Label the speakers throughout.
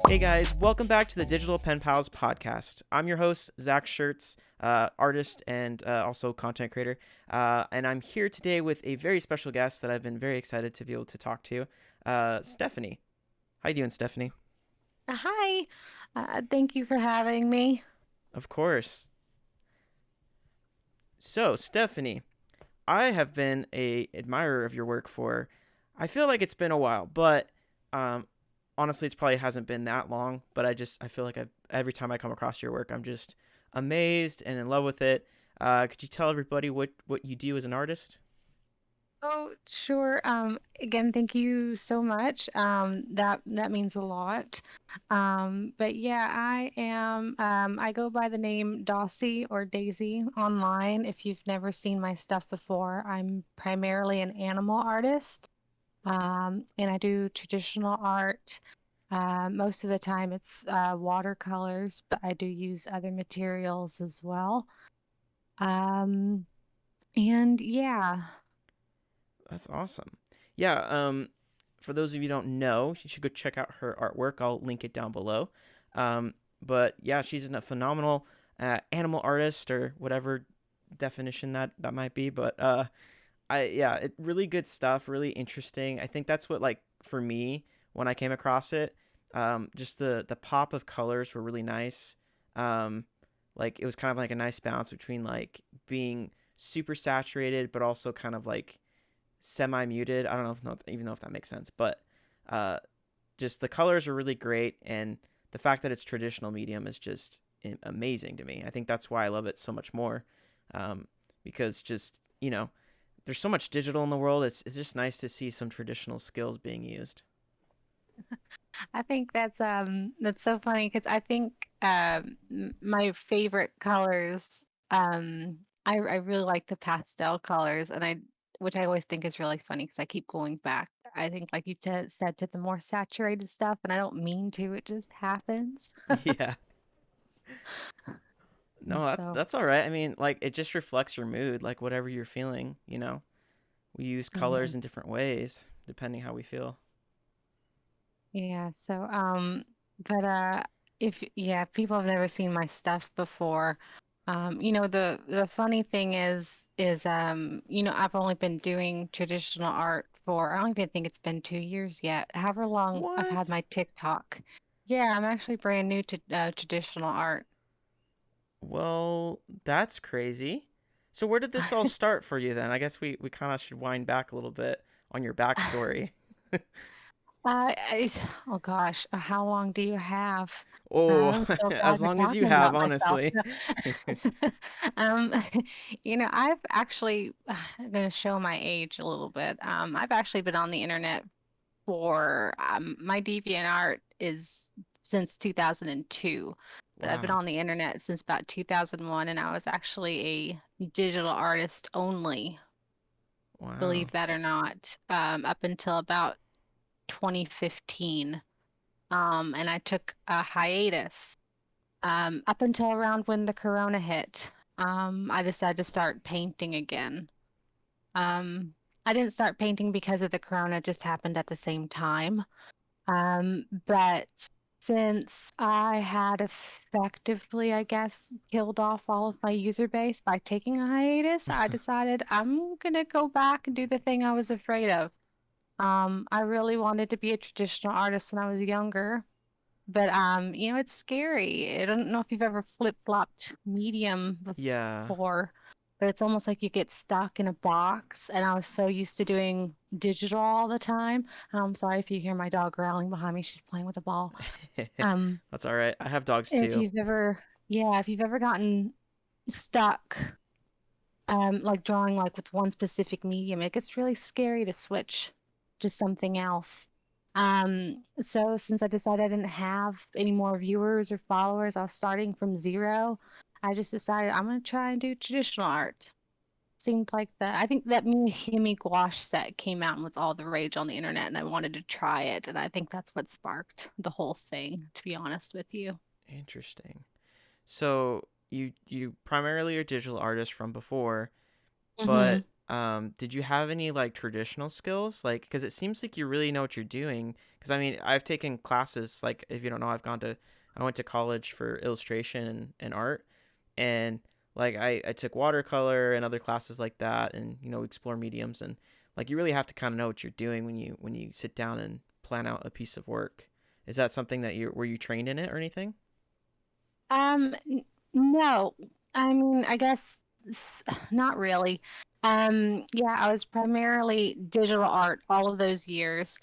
Speaker 1: Hey guys, welcome back to the Digital Pen Pals podcast. I'm your host, Zach Schertz, artist and also content creator. And I'm here today with a very special guest that I've been very excited to be able to talk to, Stephanie. How you doing, Stephanie?
Speaker 2: Hi, thank you for having me.
Speaker 1: Of course. So, Stephanie, I have been a admirer of your work for, I feel like it's been a while, but um, honestly, it's probably hasn't been that long. But I feel like every time I come across your work, I'm just amazed and in love with it. Could you tell everybody what you do as an artist?
Speaker 2: Oh, sure. Again, thank you so much. That means a lot. But yeah, I am. I go by the name Dossie or Daisy online. If you've never seen my stuff before, I'm primarily an animal artist. And I do traditional art. Most of the time, it's watercolors, but I do use other materials as well. Um, and yeah.
Speaker 1: That's awesome. Yeah. For those of you who don't know, you should go check out her artwork. I'll link it down below. But yeah, she's a phenomenal animal artist or whatever definition that might be. But really good stuff, really interesting. I think that's what like for me when I came across it, just the pop of colors were really nice. Um, like it was kind of like a nice balance between like being super saturated, but also kind of like semi muted. I don't know if not, even know if that makes sense, but uh, just the colors are really great, and the fact that it's traditional medium is just amazing to me. I think that's why I love it so much more, um, because just there's so much digital in the world. It's just nice to see some traditional skills being used.
Speaker 2: I think that's so funny because I think my favorite colors I really like the pastel colors and I which I always think is really funny because I keep going back. I think like you t said to the more saturated stuff and I don't mean to, it just happens.
Speaker 1: Yeah.
Speaker 2: And
Speaker 1: No,
Speaker 2: so
Speaker 1: that's all right. I mean, like it just reflects your mood, like whatever you're feeling. We use
Speaker 2: yeah.
Speaker 1: colors in different ways depending how we feel.
Speaker 2: Yeah, so but if yeah, if people have never seen my stuff before, the funny thing is I've only been doing traditional art for I don't even think it's been 2 years yet. However long I've had
Speaker 1: What?
Speaker 2: my TikTok. Yeah, I'm actually brand new to traditional art.
Speaker 1: Well, that's crazy. So where did this all start for you then? I guess we kind of should wind back a little bit on your backstory.
Speaker 2: Oh gosh, how long do you have?
Speaker 1: Oh,
Speaker 2: I'm so glad
Speaker 1: as
Speaker 2: we're
Speaker 1: long as you
Speaker 2: talking
Speaker 1: have,
Speaker 2: about myself.
Speaker 1: honestly.
Speaker 2: Um, I've actually, I'm going to show my age a little bit. I've actually been on the internet for, my DeviantArt is since 2002, but I've been
Speaker 1: Wow.
Speaker 2: on the internet since about 2001, and I was actually a digital artist only, believe
Speaker 1: Wow.
Speaker 2: that or not, up until about 2015. And I took a hiatus up until around when the corona hit. I decided to start painting again. Um, I didn't start painting because of the corona, it just happened at the same time. But since I had effectively, I guess, killed off all of my user base by taking a hiatus, I decided I'm gonna go back and do the thing I was afraid of. I really wanted to be a traditional artist when I was younger. But it's scary. I don't know if you've ever flip-flopped medium
Speaker 1: Yeah.
Speaker 2: before, but it's almost like you get stuck in a box. And I was so used to doing digital all the time. I'm sorry if you hear my dog growling behind me. She's playing with a ball. Um,
Speaker 1: That's all right. I have dogs
Speaker 2: if
Speaker 1: too.
Speaker 2: you've ever, yeah, if you've ever gotten stuck, like drawing like with one specific medium, it gets really scary to switch to something else. So since I decided I didn't have any more viewers or followers, I was starting from zero. I just decided I'm gonna try and do traditional art. Seemed like I think that Himi gouache set came out and was all the rage on the internet, and I wanted to try it, and I think that's what sparked the whole thing, to be honest with you.
Speaker 1: Interesting. So you primarily are a digital artist from before, but
Speaker 2: Mm-hmm.
Speaker 1: Did you have any like traditional skills? Like, because it seems like you really know what you're doing. Because I mean, I've taken classes. Like, if you don't know, I went to college for illustration and art, and like I took watercolor and other classes like that, and explore mediums, and like you really have to kind of know what you're doing when you sit down and plan out a piece of work. Is that something that you were you trained in it or anything?
Speaker 2: No, I mean, I guess not really. Yeah, I was primarily digital art all of those years.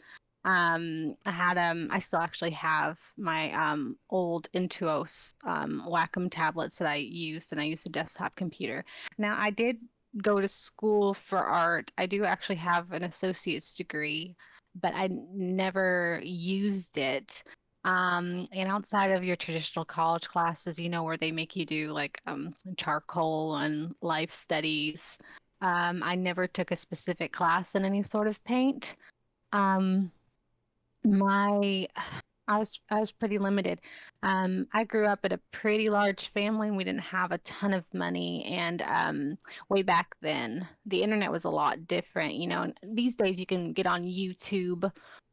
Speaker 2: I still actually have my old Intuos Wacom tablets that I used, and I used a desktop computer. Now, I did go to school for art. I do actually have an associate's degree, but I never used it. And outside of your traditional college classes, where they make you do like charcoal and life studies, I never took a specific class in any sort of paint. Um, my I was pretty limited. I grew up at a pretty large family and we didn't have a ton of money. And way back then, the internet was a lot different. These days you can get on YouTube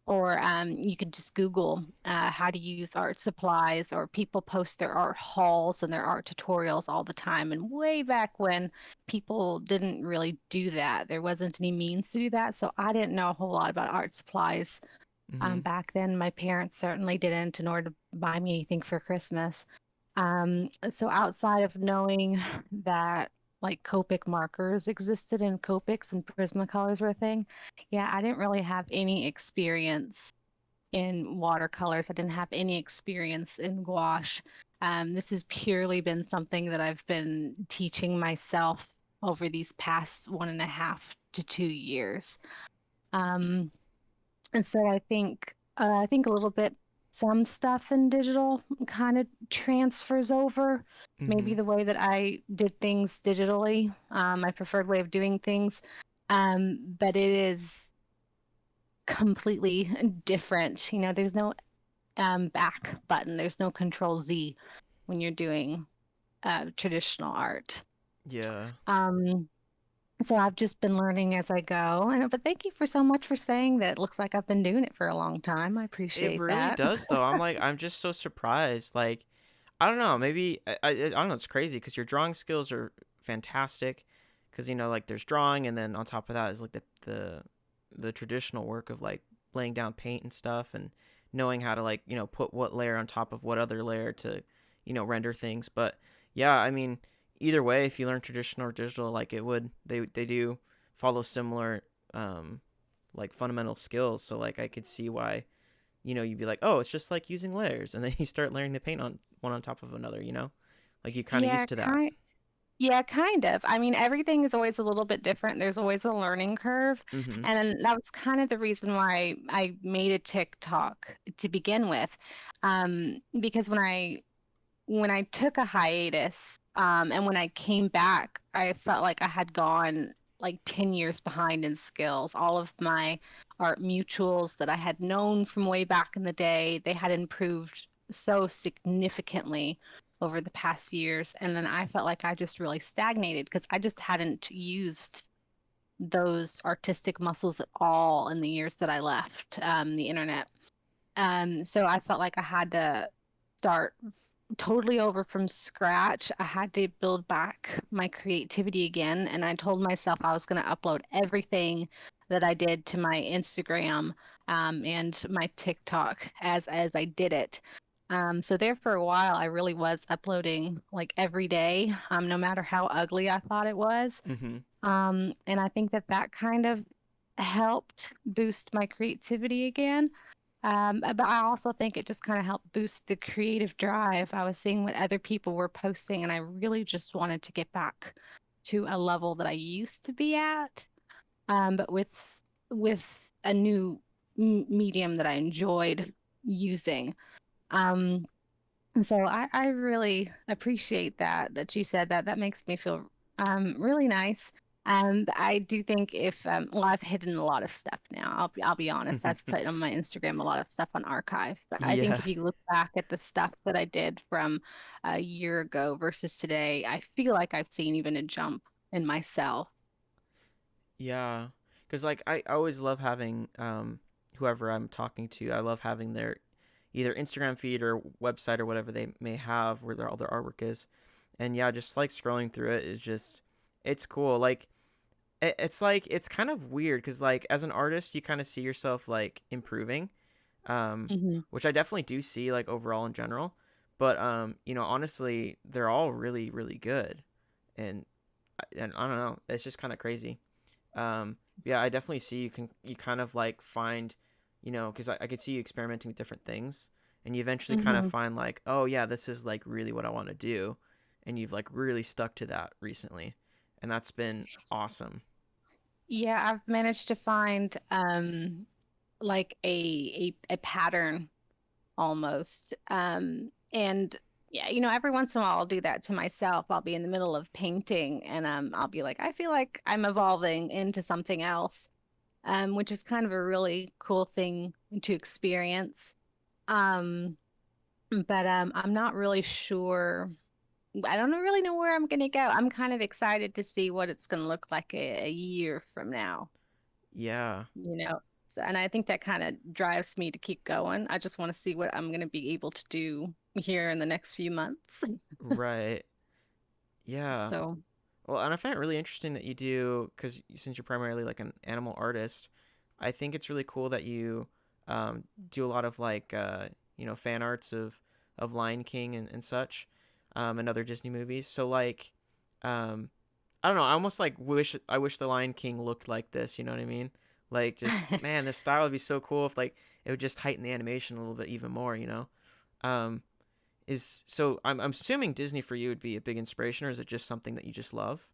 Speaker 2: or you can just Google how to use art supplies, or people post their art hauls and their art tutorials all the time. And way back when, people didn't really do that. There wasn't any means to do that. So I didn't know a whole lot about art supplies.
Speaker 1: Mm-hmm.
Speaker 2: Back then, my parents certainly didn't in order to buy me anything for Christmas. So outside of knowing that like Copic markers existed and Copics and Prismacolors were a thing, yeah, I didn't really have any experience in watercolors. I didn't have any experience in gouache. This has purely been something that I've been teaching myself over these past 1.5 to 2 years. Um, and so I think a little bit some stuff in digital kind of transfers over.
Speaker 1: Mm-hmm.
Speaker 2: Maybe the way that I did things digitally, my preferred way of doing things. But it is completely different. There's no back button. There's no Control Z when you're doing traditional art.
Speaker 1: Yeah.
Speaker 2: Um, So I've just been learning as I go. But thank you for so much for saying that. It looks like I've been doing it for a long time. I
Speaker 1: It
Speaker 2: appreciate
Speaker 1: really
Speaker 2: that.
Speaker 1: does though. I'm just so surprised. Like I don't know, maybe I don't know, it's crazy because your drawing skills are fantastic because like there's drawing and then on top of that is like the traditional work of like laying down paint and stuff and knowing how to like, put what layer on top of what other layer to, render things. But yeah, I mean, either way, if you learn traditional or digital, like they do follow similar like fundamental skills. So like I could see why you'd be like, oh, it's just like using layers, and then you start layering the paint on one on top of another. Like you kind of
Speaker 2: Yeah,
Speaker 1: used to that.
Speaker 2: yeah, kind of. I mean, everything is always a little bit different. There's always a learning curve.
Speaker 1: Mm-hmm.
Speaker 2: And that was kind of the reason why I made a TikTok to begin with. Because when I took a hiatus, and when I came back, I felt like I had gone like 10 years behind in skills. All of my art mutuals that I had known from way back in the day, they had improved so significantly over the past few years. And then I felt like I just really stagnated because I just hadn't used those artistic muscles at all in the years that I left the internet. So I felt like I had to start totally over from scratch. I had to build back my creativity again. And I told myself I was going to upload everything that I did to my Instagram and my TikTok as I did it. So there for a while, I really was uploading like every day, no matter how ugly I thought it was.
Speaker 1: Mm-hmm.
Speaker 2: And I think that kind of helped boost my creativity again. But I also think it just kind of helped boost the creative drive. I was seeing what other people were posting, and I really just wanted to get back to a level that I used to be at, but with a new medium that I enjoyed using. Um, and so I really appreciate that you said that. That makes me feel really nice. I do think if well, I've hidden a lot of stuff now. I'll be honest. I've put on my Instagram a lot of stuff on archive. But I think
Speaker 1: Yeah.
Speaker 2: if you look back at the stuff that I did from a year ago versus today, I feel like I've seen even a jump in myself.
Speaker 1: Yeah, because like I always love having whoever I'm talking to. I love having their either Instagram feed or website or whatever they may have where all their artwork is. And yeah, just like scrolling through it is just it's cool. Like it's like it's kind of weird because like as an artist you kind of see yourself like improving, um,
Speaker 2: Hmm.
Speaker 1: which I definitely do see like overall in general. But you know, honestly, they're all really really good, and I don't know, it's just kind of crazy. Yeah, I definitely see you kind of like find, you know, because I could see you experimenting with different things, and you eventually kind of
Speaker 2: Hmm.
Speaker 1: find like, oh yeah, this is like really what I want to do, and you've like really stuck to that recently, and that's been awesome.
Speaker 2: Yeah, I've managed to find like a pattern almost. And yeah, every once in a while I'll do that to myself. I'll be in the middle of painting and I'll be like, I feel like I'm evolving into something else, which is kind of a really cool thing to experience. Um, but I'm not really sure. I don't really know where I'm gonna go. I'm kind of excited to see what it's gonna look like a year from now,
Speaker 1: Yeah,
Speaker 2: you know. So, and I think that kind of drives me to keep going. I just want to see what I'm going to be able to do here in the next few months.
Speaker 1: right. Yeah.
Speaker 2: So,
Speaker 1: Well, and I find it really interesting that you do because since you're primarily like an animal artist, I think it's really cool that you do a lot of like you know fan arts of Lion King and such, and other Disney movies. So like, um, I don't know. I almost like wish the Lion King looked like this. You know what I mean? Like just man, this style would be so cool if like it would just heighten the animation a little bit even more. You know? Um, is so I'm assuming Disney for you would be a big inspiration, or is it just something that you just love?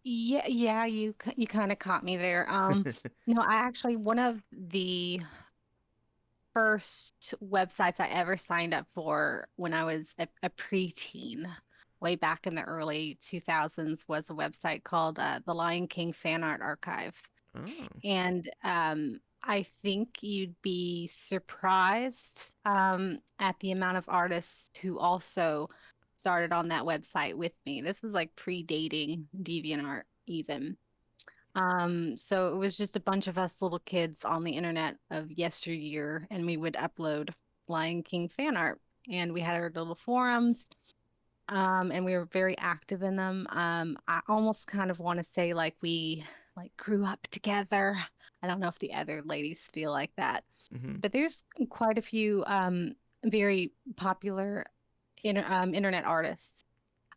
Speaker 2: yeah, yeah, you kind of caught me there. No, I actually one of the first websites I ever signed up for when I was a preteen, way back in the early 2000s, was a website called the Lion King Fan Art Archive.
Speaker 1: Oh.
Speaker 2: And I think you'd be surprised at the amount of artists who also started on that website with me. This was like predating DeviantArt even. So it was just a bunch of us little kids on the internet of yesteryear, and we would upload Lion King fan art. And we had our little forums, and we were very active in them. I almost kind of want to say like we like grew up together. I don't know if the other ladies feel like that,
Speaker 1: Hmm.
Speaker 2: but there's quite a few very popular internet artists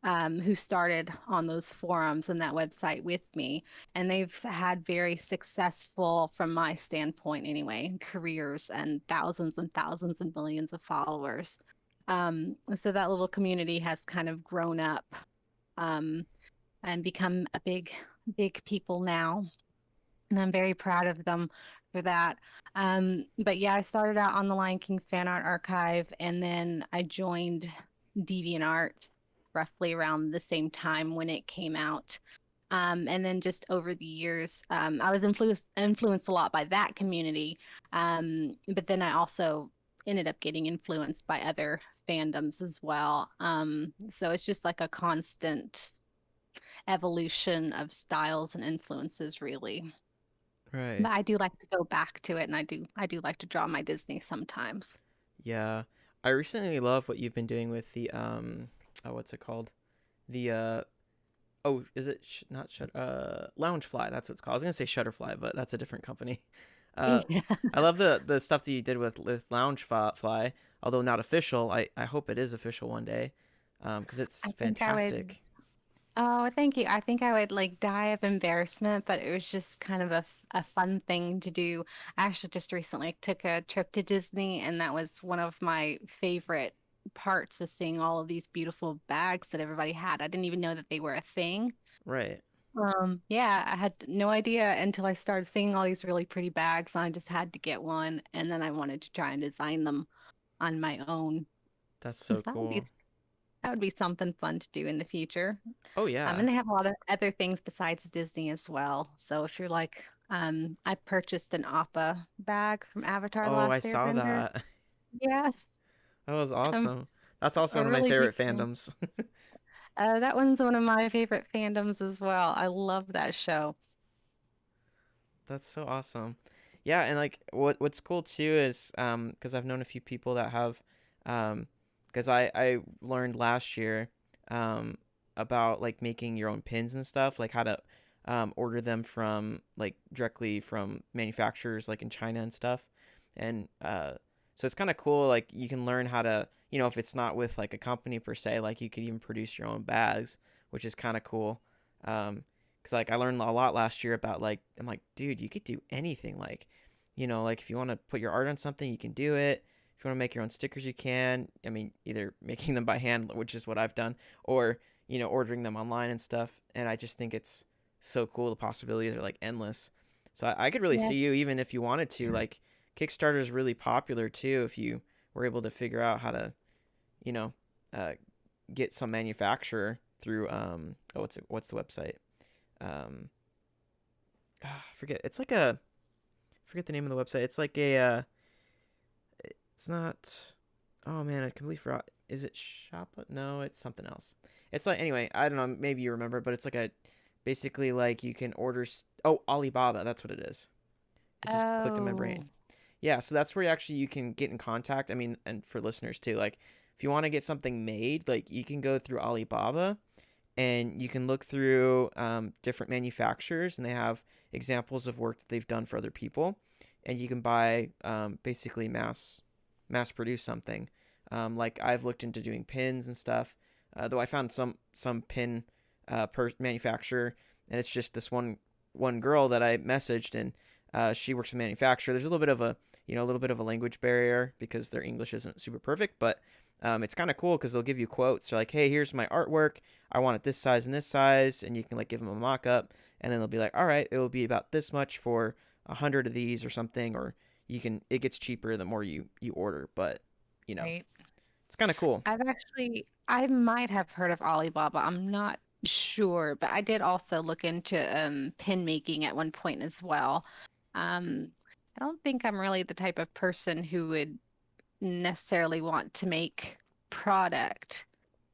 Speaker 2: who started on those forums and that website with me. And they've had very successful, from my standpoint anyway, careers and thousands and millions of followers. So that little community has kind of grown up um, and become a big people now. And I'm very proud of them for that. But yeah, I started out on the Lion King fan art archive, and then I joined DeviantArt roughly around the same time when it came out. And then just over the years, I was influenced a lot by that community. But then I also ended up getting influenced by other fandoms as well. So it's just like a constant evolution of styles and influences, really.
Speaker 1: Right.
Speaker 2: But I do like to go back to it, and I do like to draw my Disney sometimes.
Speaker 1: Yeah. I recently love what you've been doing with the oh, what's it called? The oh, is it not Loungefly? That's what it's called. I was gonna say Shutterfly, but that's a different company. Uh,
Speaker 2: Yeah,
Speaker 1: I love the stuff that you did with Loungefly, although not official. I hope it is official one day, because it's
Speaker 2: I think I would.
Speaker 1: fantastic.
Speaker 2: Oh, thank you. I think I would like die of embarrassment, but it was just kind of a fun thing to do. I actually just recently took a trip to Disney, and that was one of my favorite parts was seeing all of these beautiful bags that everybody had. I didn't even know that they were a thing.
Speaker 1: Right.
Speaker 2: Yeah, I had no idea until I started seeing all these really pretty bags, and I just had to get one, and then I wanted to try and design them on my own.
Speaker 1: That's
Speaker 2: So
Speaker 1: so cool.
Speaker 2: that would be something fun to do in the future.
Speaker 1: Oh yeah.
Speaker 2: And they have a lot of other things besides Disney as well. So if you're like, I purchased an Appa bag from Avatar: The
Speaker 1: Oh, I
Speaker 2: Last
Speaker 1: saw
Speaker 2: Airbender.
Speaker 1: that.
Speaker 2: Yeah,
Speaker 1: That was
Speaker 2: I'm
Speaker 1: awesome. That's also
Speaker 2: a
Speaker 1: one of my
Speaker 2: really big
Speaker 1: favorite
Speaker 2: fan.
Speaker 1: fandoms.
Speaker 2: That one's one of my favorite fandoms as well. I love that show.
Speaker 1: That's so awesome. Yeah, and like what's cool too is because I've known a few people that have because I learned last year um about like making your own pins and stuff, like how to order them from like directly from manufacturers like in China and stuff. And so it's kind of cool, like you can learn how to, if it's not with like a company per se, like you could even produce your own bags, which is kind of cool. Because like I learned a lot last year about like I'm like, dude, you could do anything. Like, like if you want to put your art on something, you can do it. If you want to make your own stickers, you can. I mean, either making them by hand, which is what I've done, or ordering them online and stuff. And I just think it's so cool. The possibilities are like endless. So I could really
Speaker 2: Yeah.
Speaker 1: see you even if you wanted to. Like Kickstarter is really popular too. If you were able to figure out how to, you know, uh, get some manufacturer through what's the website? Um, I forget. It's like a forget the name of the website. It's like a it's not. Oh man, I completely forgot. Is it Shop? No, it's something else. It's like anyway. I don't know. Maybe you remember, but it's like a basically like you can order. Oh, Alibaba. That's what it is. It just clicked in my brain.
Speaker 2: Oh,
Speaker 1: Yeah, so that's where you can get in contact. I mean, and for listeners too, like if you want to get something made, like you can go through Alibaba and you can look through different manufacturers, and they have examples of work that they've done for other people, and you can buy basically mass produce something. Like I've looked into doing pins and stuff, though I found some pin per manufacturer, and it's just this one girl that I messaged, and she works in manufacturer. There's a little bit of a language barrier because their English isn't super perfect, but it's kind of cool because they'll give you quotes. They're like, "Hey, here's my artwork. I want it this size," and you can like give them a mock-up, and then they'll be like, "All right, it will be about this much for 100 of these or something," or it gets cheaper the more you order, but you know,
Speaker 2: right.
Speaker 1: it's kind of cool.
Speaker 2: I might have heard of Alibaba. I'm not sure, but I did also look into pin making at one point as well. I don't think I'm really the type of person who would necessarily want to make product,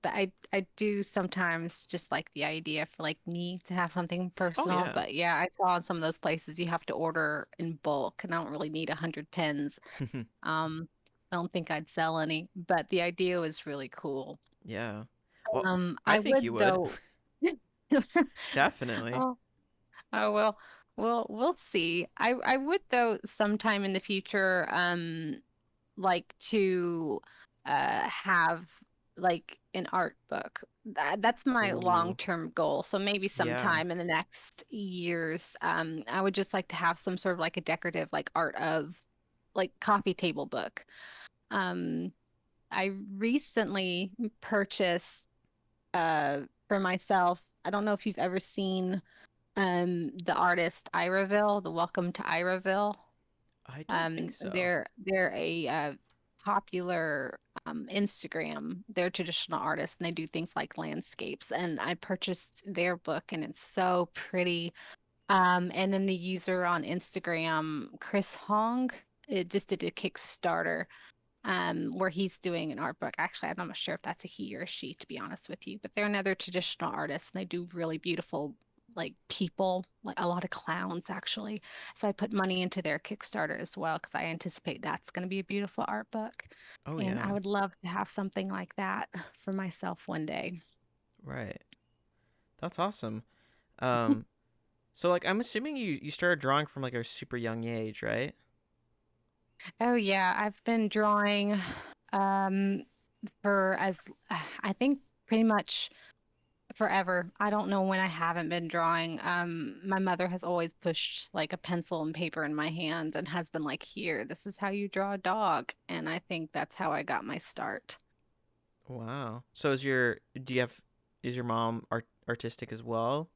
Speaker 2: but I do sometimes just like the idea for like me to have something
Speaker 1: Oh
Speaker 2: personal.
Speaker 1: yeah.
Speaker 2: But yeah, I saw in some of those places you have to order in bulk, and I don't really need 100 pins. Um, I don't think I'd sell any, but the idea was really cool.
Speaker 1: Yeah. Well, I
Speaker 2: I
Speaker 1: think you
Speaker 2: would
Speaker 1: would.
Speaker 2: though.
Speaker 1: Definitely.
Speaker 2: Oh, oh well, we'll see. I would though sometime in the future, like to have like an art book. That's my
Speaker 1: Ooh.
Speaker 2: long-term goal. So maybe
Speaker 1: Yeah.
Speaker 2: sometime in the next years, I would just like to have some sort of like a decorative like art of like coffee table book. Um, I recently purchased for myself. I don't know if you've ever seen the artist Iraville, the Welcome to Iraville.
Speaker 1: I don't think so.
Speaker 2: They're a popular Instagram. They're traditional artists and they do things like landscapes. And I purchased their book and it's so pretty. And then the user on Instagram, Chris Hong, it just did a Kickstarter where he's doing an art book. Actually, I'm not sure if that's a he or a she, to be honest with you, but they're another traditional artist and they do really beautiful like people, like a lot of clowns actually. So I put money into their Kickstarter as well because I anticipate that's going to be a beautiful art book.
Speaker 1: Oh
Speaker 2: And I
Speaker 1: yeah.
Speaker 2: would love to have something like that for myself one day.
Speaker 1: Right. That's awesome. Um, so like I'm assuming you started drawing from like a super young age, right?
Speaker 2: Oh yeah, I've been drawing um for as I think pretty much forever. I don't know when I haven't been drawing. My mother has always pushed like a pencil and paper in my hand and has been like, "Here, this is how you draw a dog." And I think that's how I got my start.
Speaker 1: Wow. So do you have is your mom artistic as well?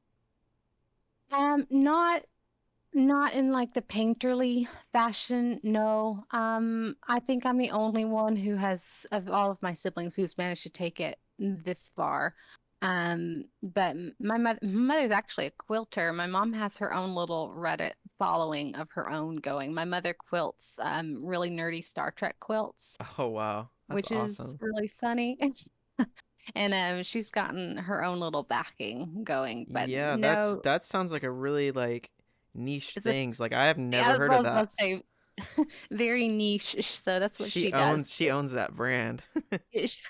Speaker 2: Not in like the painterly fashion, no. I think I'm the only one who has, of all of my siblings, who's managed to take it this far. But my mother's actually a quilter. My mom has her own little Reddit following of her own going. My mother quilts really nerdy Star Trek quilts,
Speaker 1: Oh wow. That's
Speaker 2: which is
Speaker 1: awesome.
Speaker 2: really funny. And she's gotten her own little backing going. But
Speaker 1: Yeah,
Speaker 2: no,
Speaker 1: that sounds like a really like niche
Speaker 2: It's a
Speaker 1: things. Like I have
Speaker 2: yeah,
Speaker 1: never
Speaker 2: I
Speaker 1: heard of
Speaker 2: was
Speaker 1: that.
Speaker 2: about to say very niche. So that's what she does.
Speaker 1: She owns that brand.
Speaker 2: It-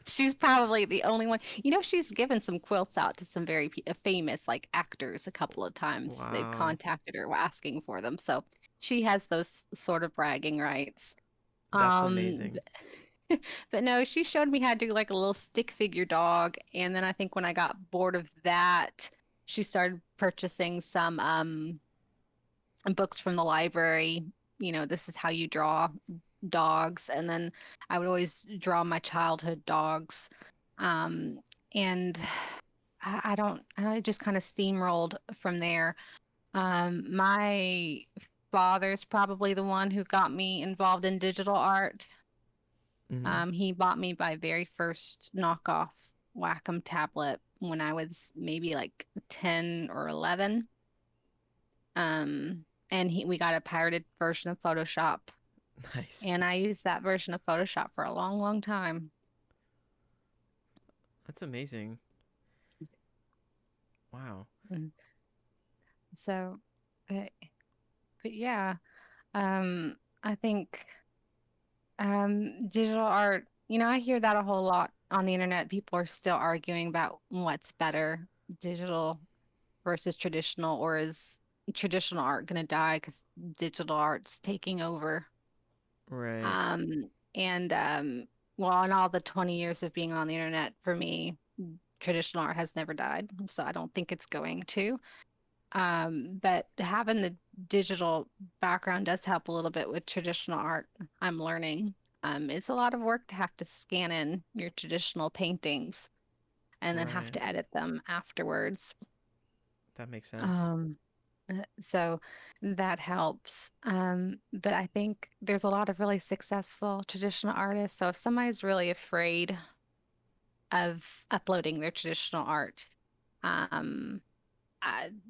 Speaker 2: She's probably the only one. You know, she's given some quilts out to some very famous like actors a couple of times. They've
Speaker 1: Wow,
Speaker 2: contacted her asking for them. So she has those sort of bragging rights.
Speaker 1: that's
Speaker 2: Um,
Speaker 1: amazing.
Speaker 2: but no, she showed me how to do like a little stick figure dog. And then I think when I got bored of that, she started purchasing some books from the library. You know, this is how you draw dogs. And then I would always draw my childhood dogs. Um, and I just kind of steamrolled from there. My father's probably the one who got me involved in digital art.
Speaker 1: Hmm.
Speaker 2: He bought me my very first knockoff Wacom tablet when I was maybe like 10 or 11. And we got a pirated version of Photoshop,
Speaker 1: Nice.
Speaker 2: and I used that version of Photoshop for a long, long time.
Speaker 1: That's amazing. Wow.
Speaker 2: Mm. So, but, but yeah, I think digital art, you know, I hear that a whole lot on the internet. People are still arguing about what's better, digital versus traditional, or is traditional art going to die because digital art's taking over?
Speaker 1: Right.
Speaker 2: Um, and well, in all the 20 years of being on the internet, for me, traditional art has never died, so I don't think it's going to. But having the digital background does help a little bit with traditional art. I'm learning. It's a lot of work to have to scan in your traditional paintings and then have
Speaker 1: Right.
Speaker 2: to edit them afterwards.
Speaker 1: That makes sense.
Speaker 2: Um, so that helps. But I think there's a lot of really successful traditional artists. So if somebody's really afraid of uploading their traditional art, um,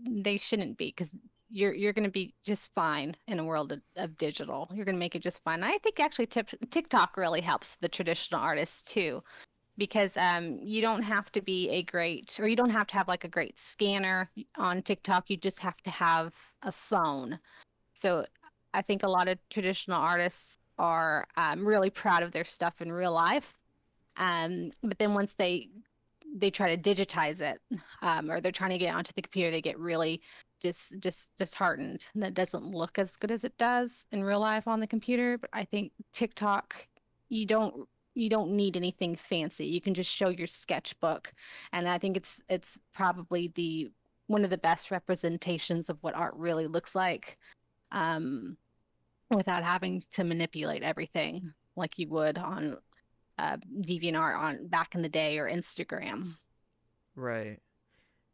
Speaker 2: they shouldn't be, because you're going to be just fine in a world of digital. You're going to make it just fine. I think actually TikTok really helps the traditional artists too, because you don't have to be a great, or you don't have to have like a great scanner on TikTok. You just have to have a phone. So I think a lot of traditional artists are really proud of their stuff in real life. But then once they try to digitize it, or they're trying to get it onto the computer, they get really disheartened. And that doesn't look as good as it does in real life on the computer. But I think TikTok, you don't you don't need anything fancy. You can just show your sketchbook, and I think it's probably the one of the best representations of what art really looks like, um, without having to manipulate everything like you would on DeviantArt on back in the day, or Instagram,
Speaker 1: Right.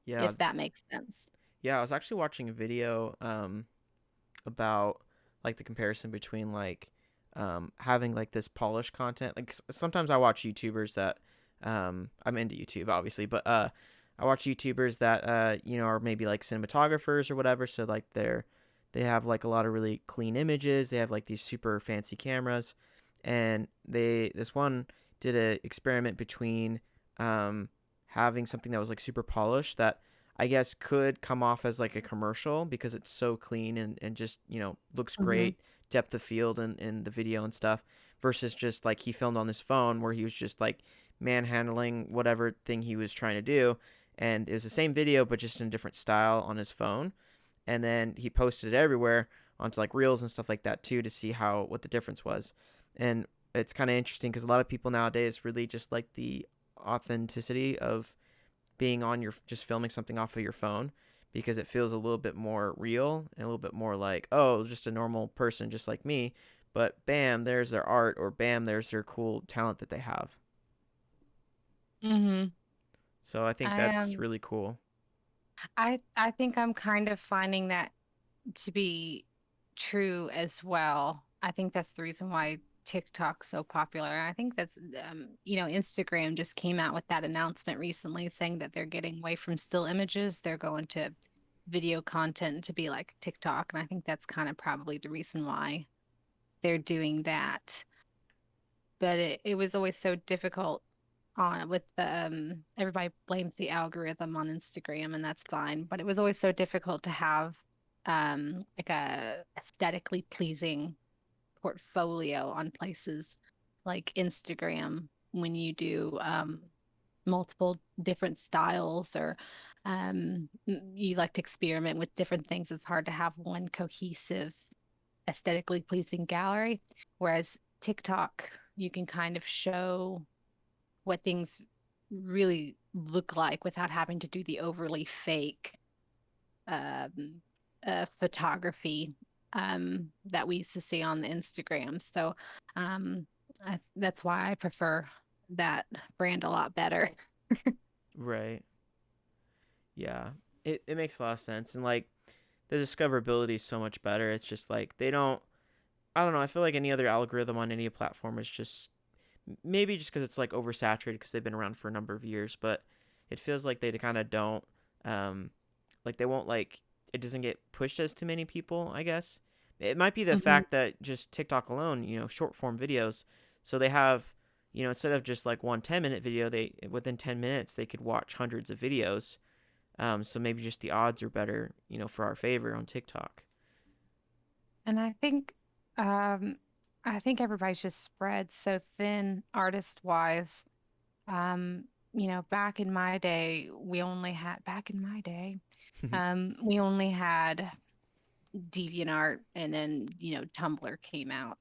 Speaker 1: Yeah.
Speaker 2: if that makes sense.
Speaker 1: Yeah. I was actually watching a video about like the comparison between like having like this polished content. Like sometimes I watch YouTubers that I'm into YouTube obviously, but I watch YouTubers that you know are maybe like cinematographers or whatever. So like they have like a lot of really clean images. They have like these super fancy cameras, and this one did a experiment between having something that was like super polished that I guess could come off as like a commercial because it's so clean and just, you know, looks
Speaker 2: Hmm.
Speaker 1: great, depth of field in the video and stuff, versus just like he filmed on his phone where he was just like manhandling whatever thing he was trying to do. And it was the same video, but just in a different style on his phone. And then he posted it everywhere onto like reels and stuff like that too to see what the difference was. And it's kind of interesting because a lot of people nowadays really just like the authenticity of being on your just filming something off of your phone because it feels a little bit more real and a little bit more like, oh, just a normal person just like me, but bam, there's their art, or bam, there's their cool talent that they have.
Speaker 2: Hmm.
Speaker 1: So I think
Speaker 2: I
Speaker 1: that's really cool.
Speaker 2: I think I'm kind of finding that to be true as well. I think that's the reason why TikTok's so popular. I think that's you know, Instagram just came out with that announcement recently saying that they're getting away from still images. They're going to video content to be like TikTok, and I think that's kind of probably the reason why they're doing that. But it was always so difficult on with the everybody blames the algorithm on Instagram, and that's fine, but it was always so difficult to have like a aesthetically pleasing portfolio on places like Instagram when you do multiple different styles or you like to experiment with different things. It's hard to have one cohesive, aesthetically pleasing gallery. Whereas TikTok, you can kind of show what things really look like without having to do the overly fake um, photography that we used to see on the Instagram. So um, that's why I prefer that brand a lot better.
Speaker 1: Right. Yeah. It makes a lot of sense. And like the discoverability is so much better. It's just like they don't I don't know, I feel like any other algorithm on any platform is just maybe just because it's like oversaturated because they've been around for a number of years, but it feels like they kind of don't um like they won't like it doesn't get pushed as to many people, I guess. It might be the
Speaker 2: Hmm.
Speaker 1: fact that just TikTok alone, short form videos, so they have, instead of just like one 10-minute video, they within 10 minutes they could watch hundreds of videos. So maybe just the odds are better, for our favor on TikTok.
Speaker 2: And um, I think everybody's just spread so thin artist wise. Um, back in my day, we only had DeviantArt and then, Tumblr came out.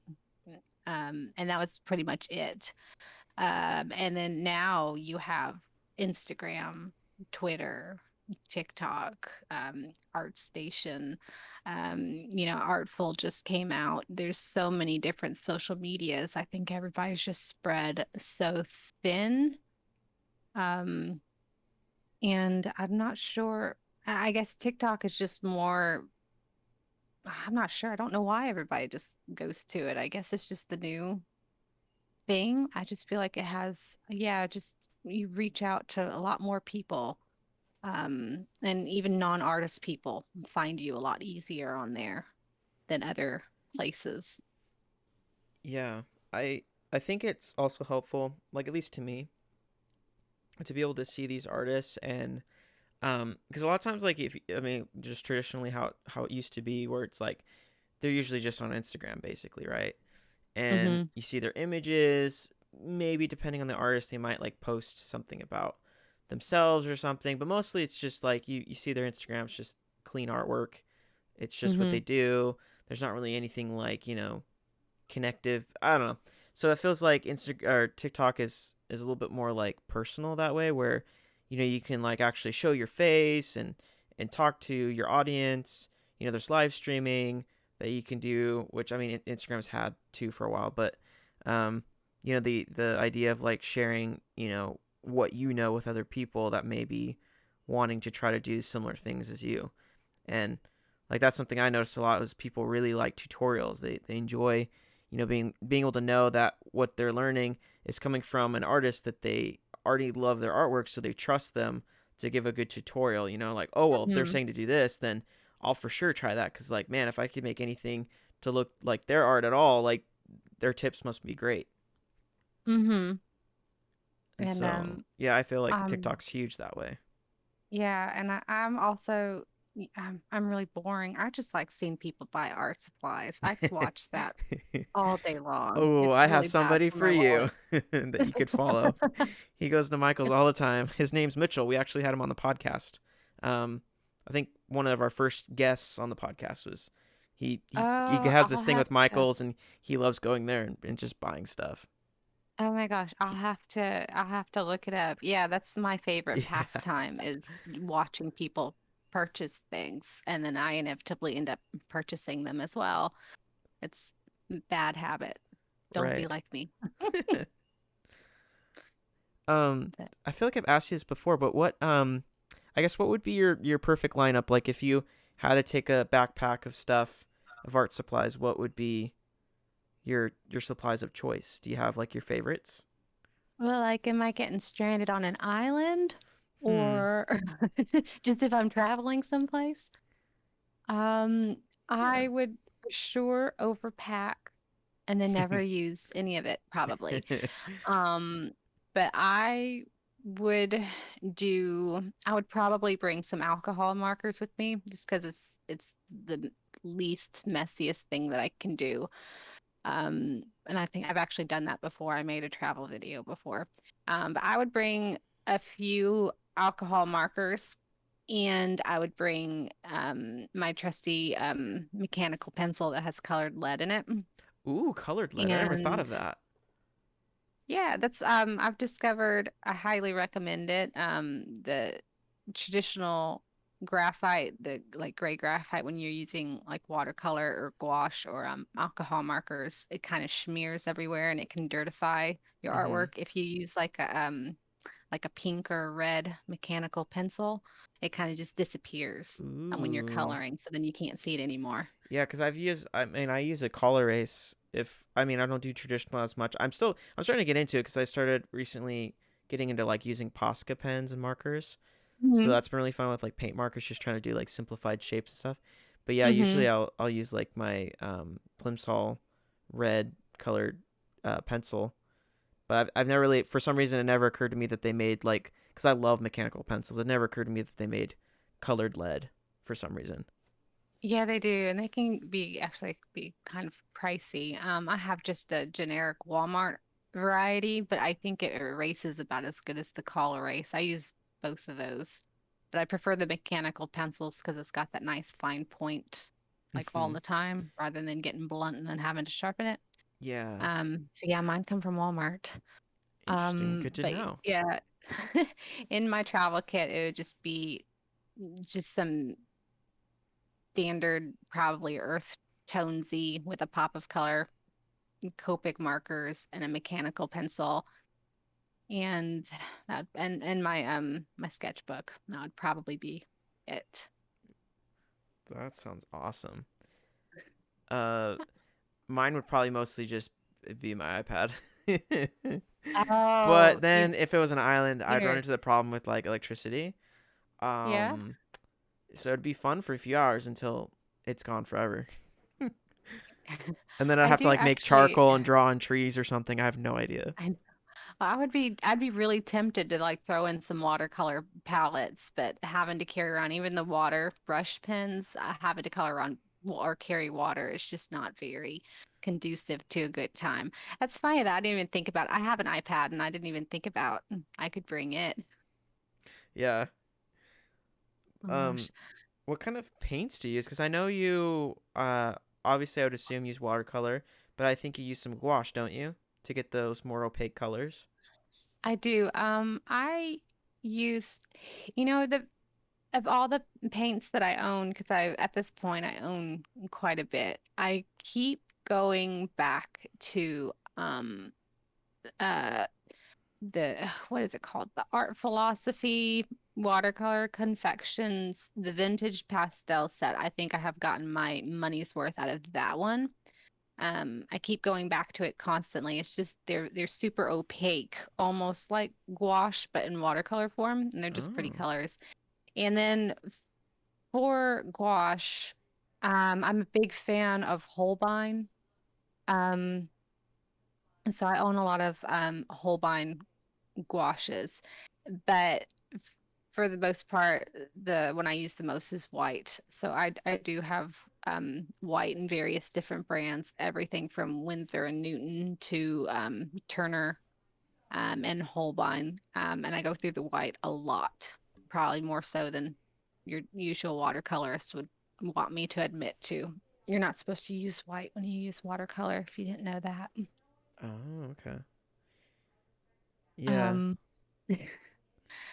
Speaker 2: And that was pretty much it. And then now you have Instagram, Twitter, TikTok, ArtStation, Artful just came out. There's so many different social medias. I think everybody's just spread so thin. Um, and I'm not sure. I guess TikTok is just more, I'm not sure. I don't know why everybody just goes to it. I guess it's just the new thing. I just feel like it has, yeah, just you reach out to a lot more people. And even non-artist people find you a lot easier on there than other places.
Speaker 1: Yeah, I I think it's also helpful, like at least to me, to be able to see these artists and because a lot of times like if I mean just traditionally how it used to be where it's like they're usually just on Instagram basically, right? And
Speaker 2: Mm-hmm.
Speaker 1: you see their images, maybe depending on the artist they might like post something about themselves or something, but mostly it's just like you see their Instagram, it's just clean artwork. It's just what
Speaker 2: Mm-hmm.
Speaker 1: they do. There's not really anything like, connective. I don't know. So it feels like Insta or TikTok is a little bit more like personal that way, where you can like actually show your face and talk to your audience. There's live streaming that you can do, which I mean Instagram's had too for a while, but um, the idea of like sharing what with other people that may be wanting to try to do similar things as you, and like that's something I noticed a lot was people really like tutorials. They enjoy, being able to know that what they're learning is coming from an artist that they already love their artwork, so they trust them to give a good tutorial. Like, oh well, if they're
Speaker 2: Mm-hmm.
Speaker 1: saying to do this, then I'll for sure try that. Because like, man, if I could make anything to look like their art at all, like their tips must be great.
Speaker 2: Mm-hmm.
Speaker 1: And
Speaker 2: And
Speaker 1: so yeah, I feel like
Speaker 2: um
Speaker 1: TikTok's huge that way.
Speaker 2: yeah, and I'm also I'm really boring. I just like seeing people buy art supplies. I could watch that all day long.
Speaker 1: Oh,
Speaker 2: It's
Speaker 1: I have
Speaker 2: really bad
Speaker 1: somebody
Speaker 2: for
Speaker 1: for
Speaker 2: my
Speaker 1: you
Speaker 2: wallet.
Speaker 1: that you could follow. He goes to Michael's all the time. His name's Mitchell. We actually had him on the podcast. Um, I think one of our first guests on the podcast was he
Speaker 2: Oh,
Speaker 1: has
Speaker 2: I'll
Speaker 1: this thing
Speaker 2: have
Speaker 1: with
Speaker 2: to.
Speaker 1: Michael's and he loves going there and just buying stuff.
Speaker 2: Oh my gosh,
Speaker 1: He,
Speaker 2: I'll have to look it up. Yeah, that's my favorite
Speaker 1: yeah,
Speaker 2: pastime is watching people purchase things and then I inevitably end up purchasing them as well. It's a bad habit. Don't be
Speaker 1: right.
Speaker 2: like me.
Speaker 1: um,
Speaker 2: But,
Speaker 1: I feel like I've asked you this before, but I guess what would be your perfect lineup? Like if you had to take a backpack of stuff of art supplies, what would be your supplies of choice? Do you have like your favorites?
Speaker 2: well, like, am I getting stranded on an island
Speaker 1: Hmm.
Speaker 2: or just if I'm traveling someplace? Um,
Speaker 1: Yeah.
Speaker 2: I would for sure overpack and then never use any of it, probably. Um, but would I would probably bring some alcohol markers with me just because it's the least messiest thing that I can do. And I think I've actually done that before. I made a travel video before. But I would bring a few alcohol markers and I would bring my trusty mechanical pencil that has colored lead in it.
Speaker 1: Ooh, colored lead. I never thought
Speaker 2: And
Speaker 1: of that.
Speaker 2: yeah, that's I've discovered I highly recommend it. The traditional graphite, the like gray graphite when you're using like watercolor or gouache or alcohol markers, it kind of smears everywhere and it can dirtify your
Speaker 1: Mm-hmm.
Speaker 2: artwork. If you use like a pink or a red mechanical pencil, it kind of just disappears when you're
Speaker 1: Ooh.
Speaker 2: coloring, so then you can't see it anymore.
Speaker 1: Yeah, because I use a color ace. I don't do traditional as much. I'm starting to get into it because I started recently getting into like using Posca pens and markers. So
Speaker 2: Mm-hmm.
Speaker 1: that's been really fun with like paint markers, just trying to do like simplified shapes and stuff. But yeah,
Speaker 2: Mm-hmm.
Speaker 1: usually I'll use like my Plimsoll red colored pencil. But I've never really, for some reason, it never occurred to me that they made like, because I love mechanical pencils. It never occurred to me that they made colored lead for some reason.
Speaker 2: Yeah, they do, and they can be actually be kind of pricey. I have just a generic Walmart variety, but I think it erases about as good as the call erase. I use both of those, but I prefer the mechanical pencils because it's got that nice fine point like all
Speaker 1: Hmm.
Speaker 2: the time, rather than getting blunt and then having to sharpen it.
Speaker 1: Yeah,
Speaker 2: So yeah, mine come from Walmart.
Speaker 1: interesting. Good to
Speaker 2: But
Speaker 1: know.
Speaker 2: yeah, in my travel kit, it would just be just some standard, probably earth tonesy with a pop of color, Copic markers, and a mechanical pencil, and and my sketchbook. That would probably be it.
Speaker 1: That sounds awesome. Uh, Mine would probably mostly just be my iPad.
Speaker 2: Oh,
Speaker 1: But then if it was an island, I'd run
Speaker 2: you're
Speaker 1: into the problem with like electricity.
Speaker 2: yeah.
Speaker 1: Um, so it'd be fun for a few hours until it's gone forever. And then I'd
Speaker 2: I
Speaker 1: have to
Speaker 2: do
Speaker 1: like make
Speaker 2: actually.
Speaker 1: charcoal and draw on trees or something. I have no idea.
Speaker 2: I I'd be really tempted to like throw in some watercolor palettes, but having to carry around even the water brush pens, having to color on or carry water is just not very conducive to a good time. That's funny that I didn't even think about. I have an iPad and I didn't even think about I could bring it.
Speaker 1: Yeah.
Speaker 2: Oh my
Speaker 1: Um,
Speaker 2: gosh.
Speaker 1: what kind of paints do you use? Because I know you, obviously I would assume use watercolor, but I think you use some gouache, don't you? To get those more opaque colors.
Speaker 2: I do. I use, the of all the paints that I own, because I at this point I own quite a bit, I keep going back to uh the what is it called? The Art Philosophy Watercolor Confections, the vintage pastel set. I think I have gotten my money's worth out of that one. I keep going back to it constantly. It's just they're super opaque, almost like gouache, but in watercolor form, and they're just pretty
Speaker 1: Oh.
Speaker 2: colors. And then for gouache, I'm a big fan of Holbein. Um, and so I own a lot of Holbein gouaches, but for the most part, the one I use the most is white. So I do have white in various different brands, everything from Winsor and Newton to Turner and Holbein. And I go through the white a lot, probably more so than your usual watercolorist would want me to admit to. You're not supposed to use white when you use watercolor, if you didn't know that.
Speaker 1: Oh, okay. Yeah.
Speaker 2: Um,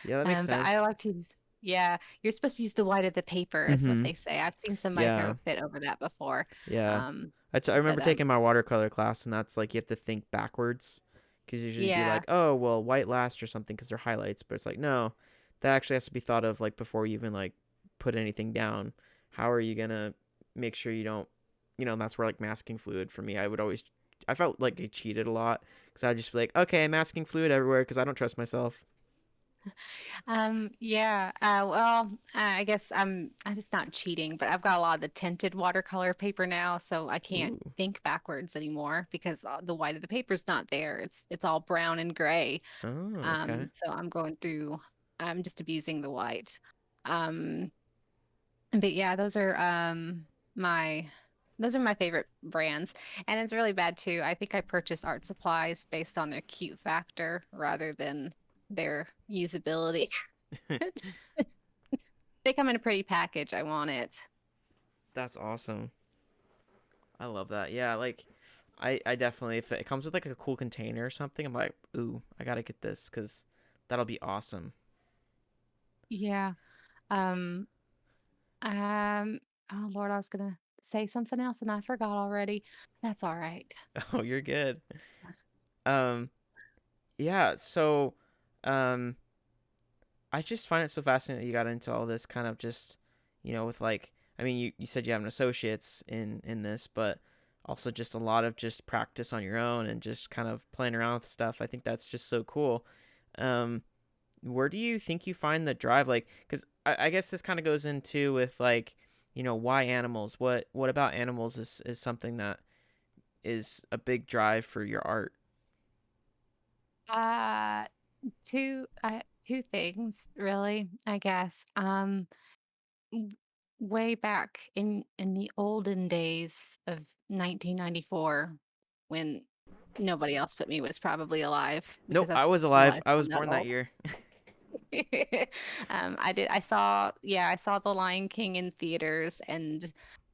Speaker 1: Yeah, that makes
Speaker 2: but I
Speaker 1: sense.
Speaker 2: like to use, yeah, you're supposed to use the white of the paper, is what
Speaker 1: Mm-hmm.
Speaker 2: they say. I've seen somebody
Speaker 1: Yeah.
Speaker 2: throw a fit over that before.
Speaker 1: Yeah.
Speaker 2: Um,
Speaker 1: I remember
Speaker 2: but
Speaker 1: taking my watercolor class, and that's like you have to think backwards. Because usually be
Speaker 2: yeah.
Speaker 1: like, oh, well, white last or something because they're highlights. But it's like, no, that actually has to be thought of like before you even like put anything down. How are you going to make sure you don't, and that's where like masking fluid for me, I felt like I cheated a lot because I'd just be like, okay, masking fluid everywhere because I don't trust myself.
Speaker 2: Yeah. I guess I'm just not cheating, but I've got a lot of the tinted watercolor paper now, so I can't
Speaker 1: Ooh.
Speaker 2: think backwards anymore because the white of the paper's not there. It's all brown and gray.
Speaker 1: Oh, okay.
Speaker 2: So I'm just abusing the white. Um, But yeah, my those are my favorite brands. And it's really bad too. I think I purchase art supplies based on their cute factor rather than their usability. They come in a pretty package. I want it.
Speaker 1: That's awesome. I love that. Yeah, like I definitely, if it comes with like a cool container or something, I'm like, ooh, I gotta get this because that'll be awesome.
Speaker 2: Yeah. Um, um, oh Lord, I was gonna say something else and I forgot already. That's all right.
Speaker 1: Oh, you're good. Um, yeah. So, um, I just find it so fascinating that you got into all this kind of just, with like, I mean, you said you have an associates in this, but also just a lot of just practice on your own and just kind of playing around with stuff. I think that's just so cool. Um, where do you think you find the drive? Like, because I guess this kind of goes into with like, why animals? What about animals is something that is a big drive for your art?
Speaker 2: Uh, two things really, I guess. w- Way back in the olden days of 1994, when nobody else but me was probably alive
Speaker 1: Nope,
Speaker 2: because
Speaker 1: I
Speaker 2: that's
Speaker 1: was
Speaker 2: why
Speaker 1: alive.
Speaker 2: I
Speaker 1: I was
Speaker 2: sound that
Speaker 1: born that
Speaker 2: old.
Speaker 1: year.
Speaker 2: I saw The Lion King in theaters, and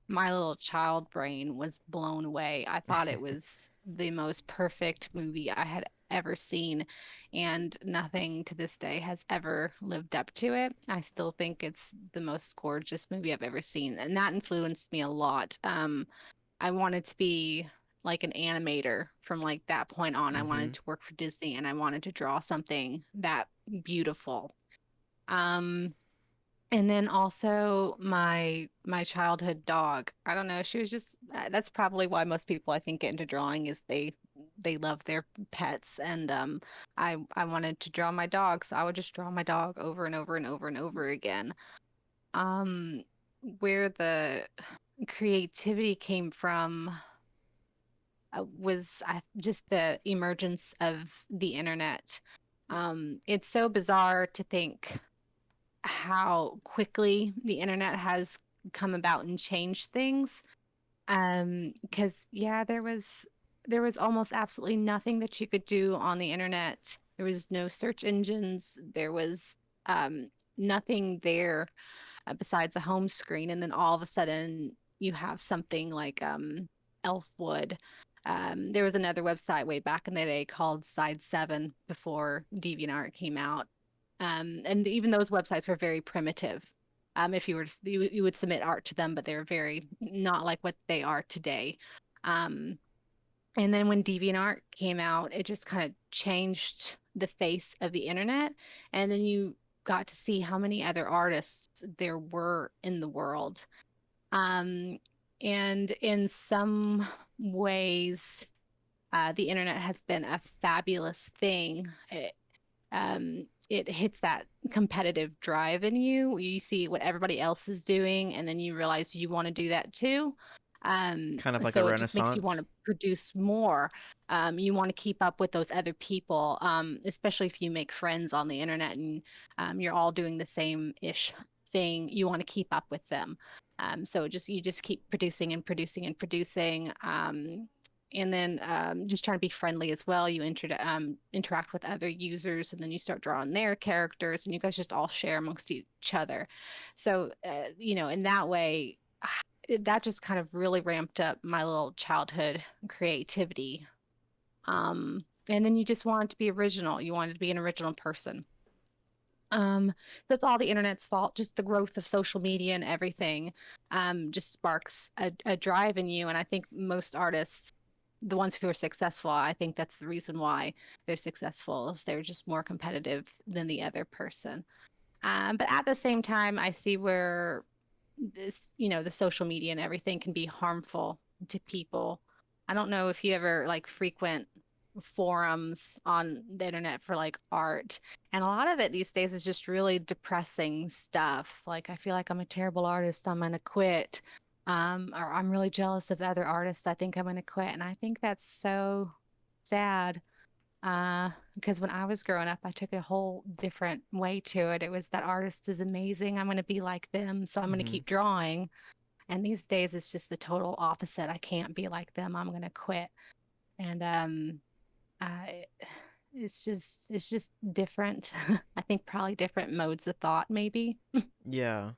Speaker 2: my little child brain was blown away. I thought it was the most perfect movie I had ever seen, and nothing to this day has ever lived up to it. I still think it's the most gorgeous movie I've ever seen, and that influenced me a lot. I wanted to be like an animator from like that point on. I
Speaker 1: Mm-hmm.
Speaker 2: wanted to work for Disney and I wanted to draw something that beautiful. Um, and then also my childhood dog. I don't know, she was just that's probably why most people I think get into drawing is they love their pets and I wanted to draw my dog, so I would just draw my dog over and over and over and over again. Um, where the creativity came from was just the emergence of the internet. It's so bizarre to think how quickly the internet has come about and changed things. Because yeah, there was almost absolutely nothing that you could do on the internet. There was no search engines. There was nothing there besides a home screen, and then all of a sudden you have something like Elfwood. There was another website way back in the day called Side 7 before DeviantArt came out. And even those websites were very primitive. If you were you would submit art to them, but they were very not like what they are today. Um, and then when DeviantArt came out, it just kind of changed the face of the internet. And then you got to see how many other artists there were in the world. Um, and in some ways, the internet has been a fabulous thing. It hits that competitive drive in you. You see what everybody else is doing, and then you realize you want to do that too.
Speaker 1: Kind of like a
Speaker 2: So it just makes you want
Speaker 1: renaissance.
Speaker 2: to produce more. You want to keep up with those other people, especially if you make friends on the internet and you're all doing the same ish thing. You want to keep up with them. So just you just keep producing and producing and producing. And then just trying to be friendly as well. You interact with other users, and then you start drawing their characters, and you guys just all share amongst each other. So, in that way, that just kind of really ramped up my little childhood creativity. And then you just wanted to be original. You wanted to be an original person. That's all the internet's fault. Just the growth of social media and everything, just sparks a drive in you. And I think most artists, the ones who are successful, I think that's the reason why they're successful, is they're just more competitive than the other person. But at the same time, I see where the social media and everything can be harmful to people. I don't know if you ever like frequent forums on the internet for like art. And a lot of it these days is just really depressing stuff. Like I feel like I'm a terrible artist, I'm gonna quit. Or I'm really jealous of other artists, I think I'm gonna quit. And I think that's so sad. Because when I was growing up, I took a whole different way to it. It was that artist is amazing. I'm going to be like them, so I'm going to
Speaker 1: Mm-hmm.
Speaker 2: keep drawing. And these days, it's just the total opposite. I can't be like them. I'm going to quit. And I, it's just different. I think probably different modes of thought, maybe.
Speaker 1: Yeah.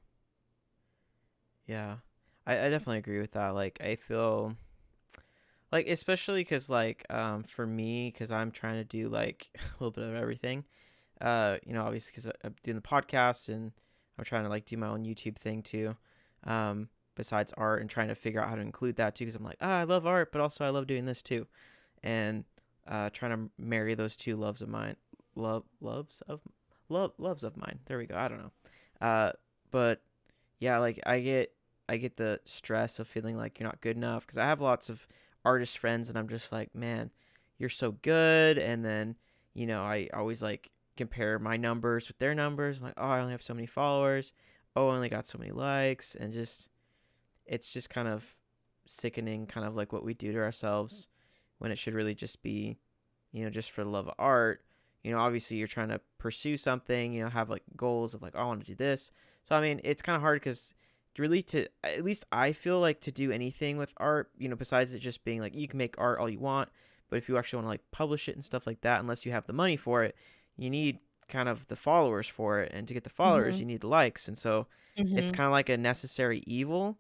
Speaker 1: Yeah. I definitely agree with that. Like, I feel like, especially because, like, for me, because I'm trying to do, like, a little bit of everything. Obviously, because I'm doing the podcast and I'm trying to, like, do my own YouTube thing too. Besides art and trying to figure out how to include that too, because I'm like, I love art, but also I love doing this too. And trying to marry those two loves of mine. Loves of mine. There we go. I don't know. Uh, but yeah, like I get the stress of feeling like you're not good enough because I have lots of artist friends and I'm just like, man, you're so good. And then I always like compare my numbers with their numbers. I'm like, oh, I only have so many followers. Oh, I only got so many likes, and just it's just kind of sickening, kind of like what we do to ourselves when it should really just be, just for the love of art. Obviously you're trying to pursue something, have like goals of like, oh, I want to do this. So I mean, it's kind of hard because really, to at least I feel like, to do anything with art, besides it just being like you can make art all you want, but if you actually want to like publish it and stuff like that, unless you have the money for it, you need kind of the followers for it, and to get the followers
Speaker 2: Mm-hmm.
Speaker 1: you need the likes, and so it's
Speaker 2: Mm-hmm.
Speaker 1: kind of like a necessary evil,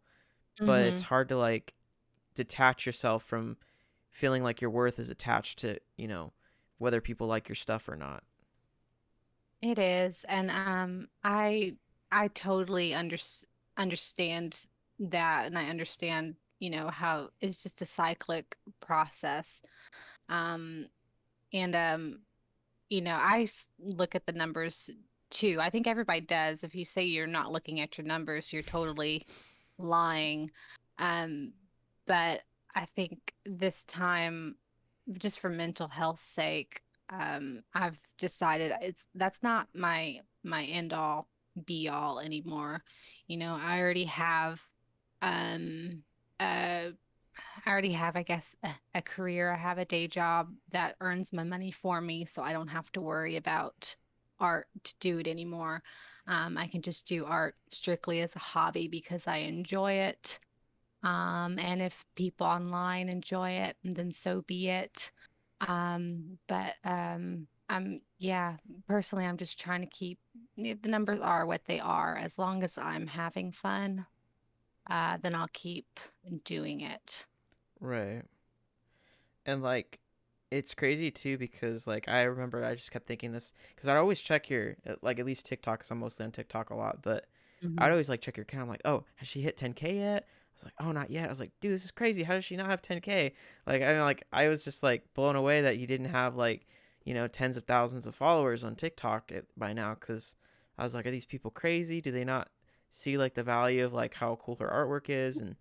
Speaker 1: but it's
Speaker 2: Mm-hmm.
Speaker 1: hard to like detach yourself from feeling like your worth is attached to, whether people like your stuff or not.
Speaker 2: It is, and I totally understand that, and I understand, how it's just a cyclic process. Um, and look at the numbers too. I think everybody does. If you say you're not looking at your numbers, you're totally lying. Um, but I think this time, just for mental health's sake, I've decided that's not my end all be all anymore. I already have um uh I already have, I guess, a career. I have a day job that earns my money for me, so I don't have to worry about art to do it anymore. I can just do art strictly as a hobby because I enjoy it. And if people online enjoy it, then so be it. But yeah, personally, I'm just trying to keep the numbers are what they are. As long as I'm having fun, then I'll keep doing it.
Speaker 1: Right. And like it's crazy too because like I remember I just kept thinking this because I'd always check your like at least TikTok because I'm mostly on TikTok a lot, but I'd
Speaker 2: Hmm.
Speaker 1: always like check your account. I'm like, oh, has she hit 10K yet? I was like, oh, not yet. I was like, dude, this is crazy. How does she not have 10K? Like I mean, like I was just like blown away that you didn't have like tens of thousands of followers on TikTok by now, because I was like, are these people crazy? Do they not see like the value of like how cool her artwork is, and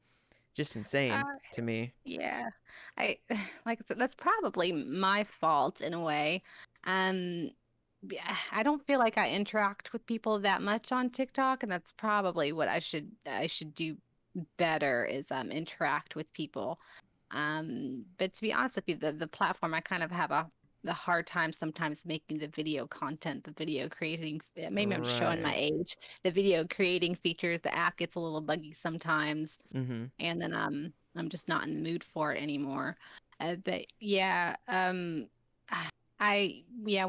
Speaker 1: just insane to me.
Speaker 2: Yeah, I like I said, that's probably my fault in a way. I don't feel like I interact with people that much on TikTok, and that's probably what I should do better is interact with people. But to be honest with you, the platform I kind of have the hard time sometimes making the video content, the video creating. Maybe I'm just showing my
Speaker 1: Right.
Speaker 2: age. The video creating features, the app gets a little buggy sometimes,
Speaker 1: Mhm.
Speaker 2: and then I'm just not in the mood for it anymore. But yeah, when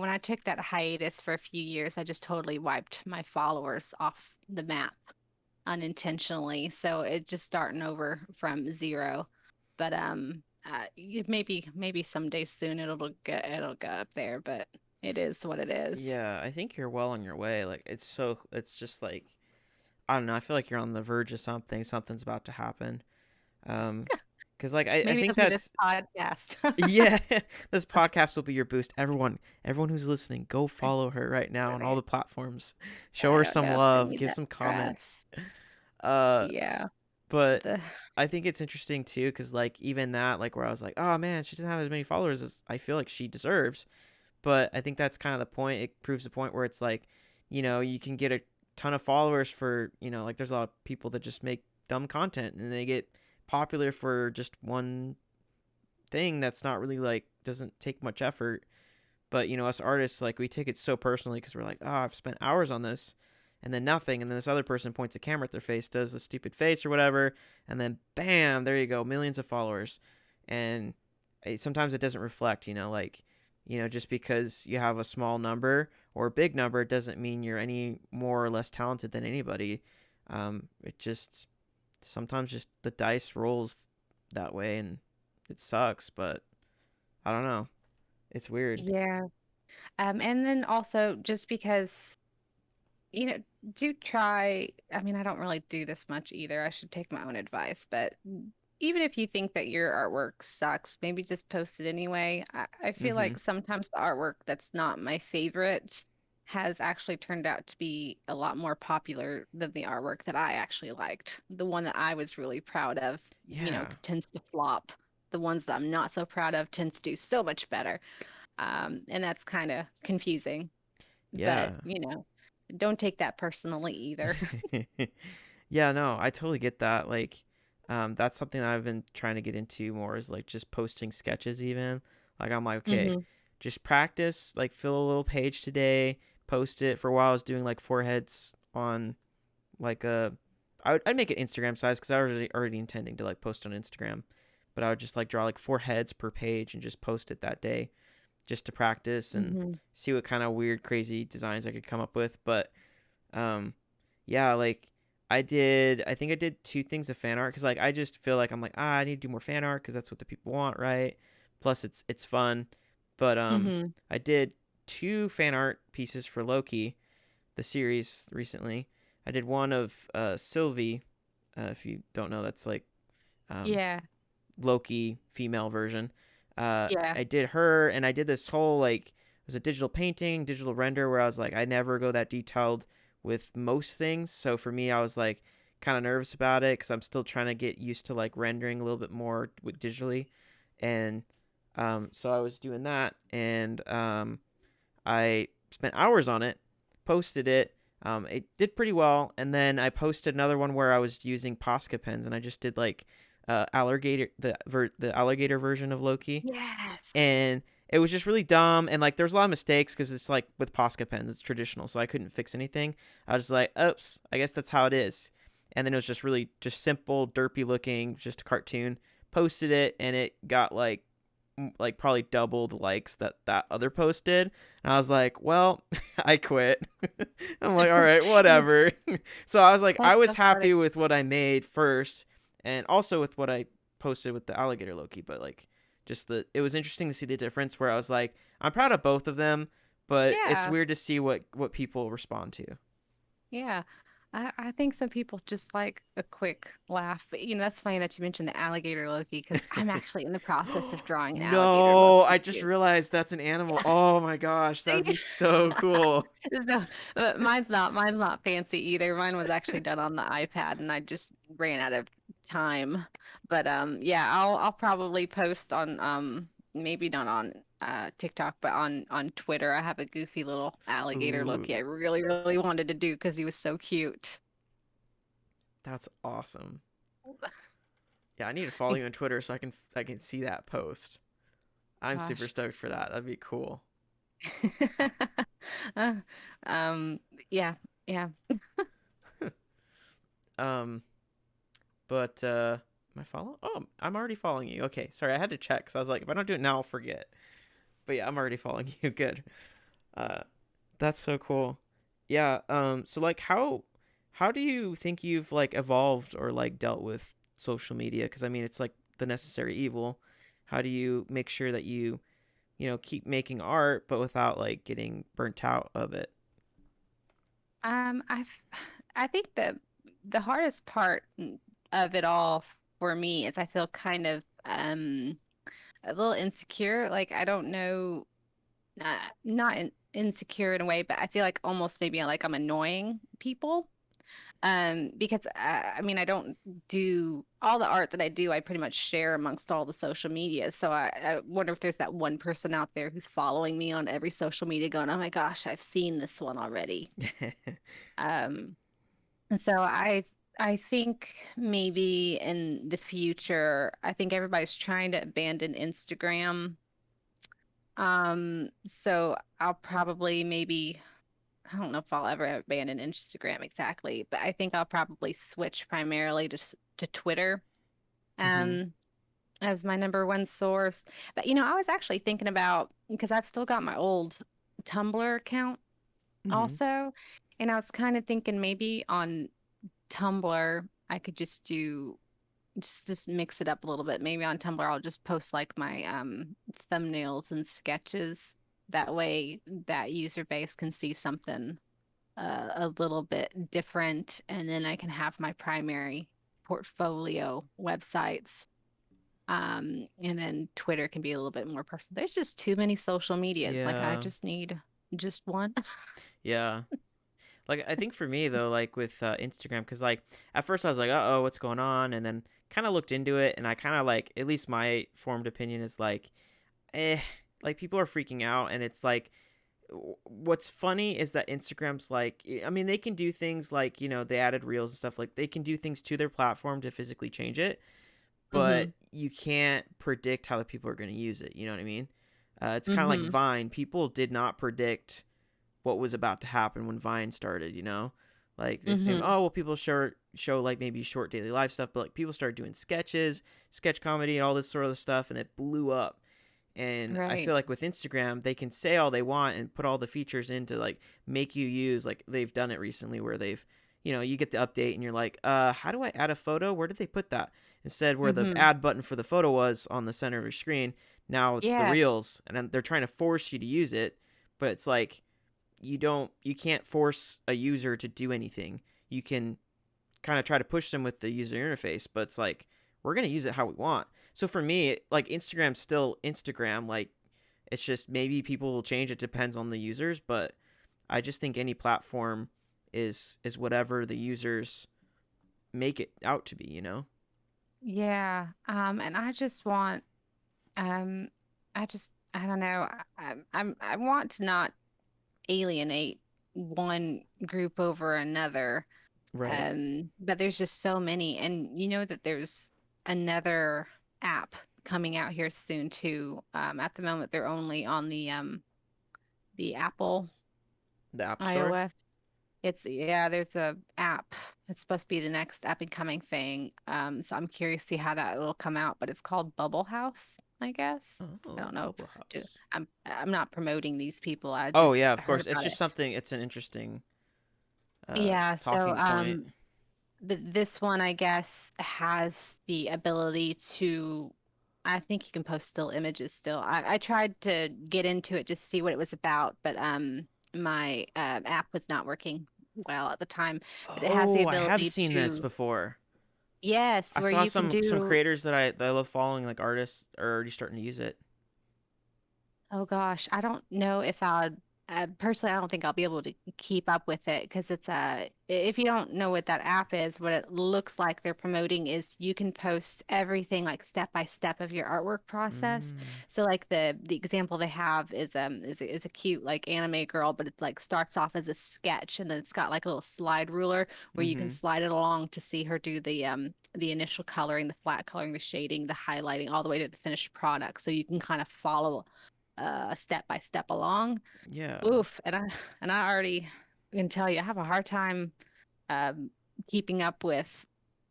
Speaker 2: I took that hiatus for a few years, I just totally wiped my followers off the map unintentionally. So it's just starting over from zero. But maybe someday soon it'll go up there, but it is what it is.
Speaker 1: Yeah, I think you're well on your way. Like it's just like I don't know, I feel like you're on the verge of something. Something's about to happen. Um cuz like I
Speaker 2: Maybe
Speaker 1: think
Speaker 2: it'll be this
Speaker 1: that's
Speaker 2: podcast.
Speaker 1: yeah, this podcast will be your boost. Everyone who's listening, go follow her right now on all
Speaker 2: Right.
Speaker 1: the platforms. Show
Speaker 2: I
Speaker 1: her
Speaker 2: don't
Speaker 1: some
Speaker 2: know if I
Speaker 1: love,
Speaker 2: need
Speaker 1: give
Speaker 2: that
Speaker 1: some comments.
Speaker 2: stress.
Speaker 1: Uh
Speaker 2: Yeah.
Speaker 1: but
Speaker 2: The
Speaker 1: I think it's interesting too cuz like even that, like where I was like, "Oh man, she doesn't have as many followers as I feel like she deserves." But I think that's kind of the point. It proves the point where it's like, you can get a ton of followers for, like there's a lot of people that just make dumb content and they get popular for just one thing that's not really like doesn't take much effort. But us artists, like, we take it so personally because we're like, oh, I've spent hours on this, and then nothing, and then this other person points a camera at their face, does a stupid face or whatever, and then bam, there you go, millions of followers, and sometimes it doesn't reflect, like, just because you have a small number or a big number doesn't mean you're any more or less talented than anybody. It just sometimes just the dice rolls that way, and it sucks, but I don't know. It's weird.
Speaker 2: Yeah. And then also just because, you know, do try, I mean, I don't really do this much either. I should take my own advice, but even if you think that your artwork sucks, maybe just post it anyway. I feel
Speaker 1: Mm-hmm.
Speaker 2: like sometimes the artwork that's not my favorite has actually turned out to be a lot more popular than the artwork that I actually liked. The one that I was really proud of,
Speaker 1: Yeah.
Speaker 2: tends to flop. The ones that I'm not so proud of tends to do so much better. And that's kind of confusing. But,
Speaker 1: Yeah.
Speaker 2: don't take that personally either.
Speaker 1: Yeah, no, I totally get that. Like, that's something that I've been trying to get into more, is like just posting sketches even. Like, I'm like, okay,
Speaker 2: Hmm.
Speaker 1: just practice, like fill a little page today, post it. For a while I was doing like foreheads on like I'd make it Instagram size because I was already intending to like post on Instagram, but I would just like draw like 4 heads per page and just post it that day, just to practice and
Speaker 2: Hmm.
Speaker 1: see what kind of weird, crazy designs I could come up with. But um, yeah, like I think I did 2 things of fan art because like I just feel like I'm like, I need to do more fan art because that's what the people want, right? Plus it's fun. But
Speaker 2: Hmm.
Speaker 1: I did 2 fan art pieces for Loki, the series recently. I did one of Sylvie. If you don't know, that's like um,
Speaker 2: Yeah.
Speaker 1: Loki female version.
Speaker 2: Yeah.
Speaker 1: I did her, and I did this whole like, it was a digital painting, digital render, where I was like, I never go that detailed with most things. So for me, I was like kind of nervous about it because I'm still trying to get used to like rendering a little bit more with digitally, and so I was doing that, and I spent hours on it, posted it. It did pretty well, and then I posted another one where I was using Posca pens, and I just did like alligator the alligator version of Loki,
Speaker 2: Yes.
Speaker 1: and it was just really dumb, and like there's a lot of mistakes because it's like with Posca pens, it's traditional, so I couldn't fix anything. I was just like, oops, I guess that's how it is, and then it was just really just simple, derpy looking, just a cartoon. Posted it, and it got like probably double the likes that that other post did. And I was like, well, I quit. I'm like, all right, whatever. So I was like, I
Speaker 2: That's
Speaker 1: was
Speaker 2: so funny.
Speaker 1: happy with what I made first, and also with what I posted with the alligator Loki. But like, just it was interesting to see the difference. Where I was like, I'm proud of both of them, but it's
Speaker 2: Yeah.
Speaker 1: weird to see what people respond to.
Speaker 2: Yeah. I think some people just like a quick laugh. But, that's funny that you mentioned the alligator Loki because I'm actually in the process of drawing an alligator
Speaker 1: No, I
Speaker 2: Loki
Speaker 1: just
Speaker 2: too.
Speaker 1: realized that's an animal. Oh my gosh, that would be so cool.
Speaker 2: So, but mine's not fancy either. Mine was actually done on the iPad, and I just ran out of time. But yeah, I'll probably post on maybe not on TikTok, but on Twitter. I have a goofy little alligator Loki I
Speaker 1: Ooh,
Speaker 2: really really wanted to do because he was so cute.
Speaker 1: that's awesome. Yeah, I need to follow you on Twitter so I can see that post. I'm super
Speaker 2: Gosh.
Speaker 1: stoked for that. That'd be cool.
Speaker 2: Uh, um, yeah, yeah.
Speaker 1: Um, but am I follow? Oh, I'm already following you. Okay, sorry, I had to check because I was like, if I don't do it now, I'll forget. But yeah, I'm already following you. Good. Uh, that's so cool. Yeah. So like, how do you think you've like evolved or like dealt with social media? Because I mean, it's like the necessary evil. How do you make sure that you keep making art, but without like getting burnt out of it?
Speaker 2: I've I think that the hardest part of it all for me is I feel kind of a little insecure. Like I don't know, not insecure in a way, but I feel like almost maybe like I'm annoying people. Because I mean, I don't do all the art that I do, I pretty much share amongst all the social media. So I wonder if there's that one person out there who's following me on every social media going, oh my gosh, I've seen this one already. Um, so I think maybe in the future, I think everybody's trying to abandon Instagram. So I'll probably maybe, I don't know if I'll ever abandon Instagram exactly, but I think I'll probably switch primarily to Twitter.
Speaker 1: Mm-hmm.
Speaker 2: Um, as my number one source. But I was actually thinking about, because I've still got my old Tumblr account
Speaker 1: Mm-hmm.
Speaker 2: also, and I was kind of thinking maybe on Tumblr I could just do just mix it up a little bit. Maybe on Tumblr I'll just post like my thumbnails and sketches. That way that user base can see something a little bit different, and then I can have my primary portfolio websites, and then Twitter can be a little bit more personal. There's just too many social medias. Like I
Speaker 1: Yeah.
Speaker 2: just need just one.
Speaker 1: Yeah. Like I think for me though, like with Instagram, because like at first I was like, oh, what's going on? And then kind of looked into it, and I kind of like, at least my formed opinion is like, eh, like people are freaking out, and it's like, what's funny is that Instagram's like, I mean, they can do things like, they added reels and stuff, like they can do things to their platform to physically change it, but
Speaker 2: Mm-hmm.
Speaker 1: you can't predict how the people are going to use it. You know what I mean? It's kind of like
Speaker 2: Mm-hmm.
Speaker 1: Vine. People did not predict what was about to happen when Vine started, Like they assume,
Speaker 2: Mm-hmm.
Speaker 1: oh well, people show like maybe short daily life stuff, but like people started doing sketches, sketch comedy, and all this sort of stuff, and it blew up. And I
Speaker 2: Right.
Speaker 1: feel like with Instagram, they can say all they want and put all the features in to like make you use, like they've done it recently where they've, you get the update and you're like, how do I add a photo? Where did they put that? Instead, where the
Speaker 2: Mm-hmm.
Speaker 1: add button for the photo was on the center of your screen, now it's the
Speaker 2: Yeah.
Speaker 1: reels, and then they're trying to force you to use it, but it's like you can't force a user to do anything. You can kind of try to push them with the user interface, but it's like we're going to use it how we want. So for me, like Instagram's still Instagram, like it's just maybe people will change, it depends on the users, but I just think any platform is whatever the users make it out to be.
Speaker 2: Yeah. And I just want um I just I don't know. I want to not alienate one group over another.
Speaker 1: Right.
Speaker 2: But there's just so many, and you know that there's another app coming out here soon too. At the moment, they're only on the Apple
Speaker 1: The App Store.
Speaker 2: iOS. It's yeah, there's a app. It's supposed to be the next up and coming thing. So I'm curious to see how that will come out, but it's called Bubble House, I guess. I
Speaker 1: Oh,
Speaker 2: don't know.
Speaker 1: Bubble
Speaker 2: Do
Speaker 1: House.
Speaker 2: I'm not promoting these people. I
Speaker 1: Oh
Speaker 2: just
Speaker 1: yeah, of
Speaker 2: heard
Speaker 1: course. It's
Speaker 2: about
Speaker 1: just
Speaker 2: it.
Speaker 1: something. It's an interesting
Speaker 2: Yeah, so
Speaker 1: talking point.
Speaker 2: but this one, I guess, has the ability to, I think you can post still images still. I tried to get into it just to see what it was about, but my app was not working well at the time. But it has the
Speaker 1: Oh, I have
Speaker 2: ability
Speaker 1: seen this
Speaker 2: to,
Speaker 1: before.
Speaker 2: yes,
Speaker 1: I
Speaker 2: where
Speaker 1: saw
Speaker 2: you can
Speaker 1: some
Speaker 2: do,
Speaker 1: creators that I love following, like artists, are already starting to use it.
Speaker 2: oh gosh, I don't know if I'd personally, I don't think I'll be able to keep up with it because it's if you don't know what that app is, what it looks like they're promoting is you can post everything like step by step of your artwork process.
Speaker 1: Mm.
Speaker 2: So like the example they have is a cute like anime girl, but it's like starts off as a sketch and then it's got like a little slide ruler where you can
Speaker 1: Mm-hmm.
Speaker 2: slide it along to see her do the initial coloring, the flat coloring, the shading, the highlighting, all the way to the finished product. So you can kind of follow step by step along.
Speaker 1: Yeah.
Speaker 2: Oof, and I already can tell you I have a hard time um, keeping up with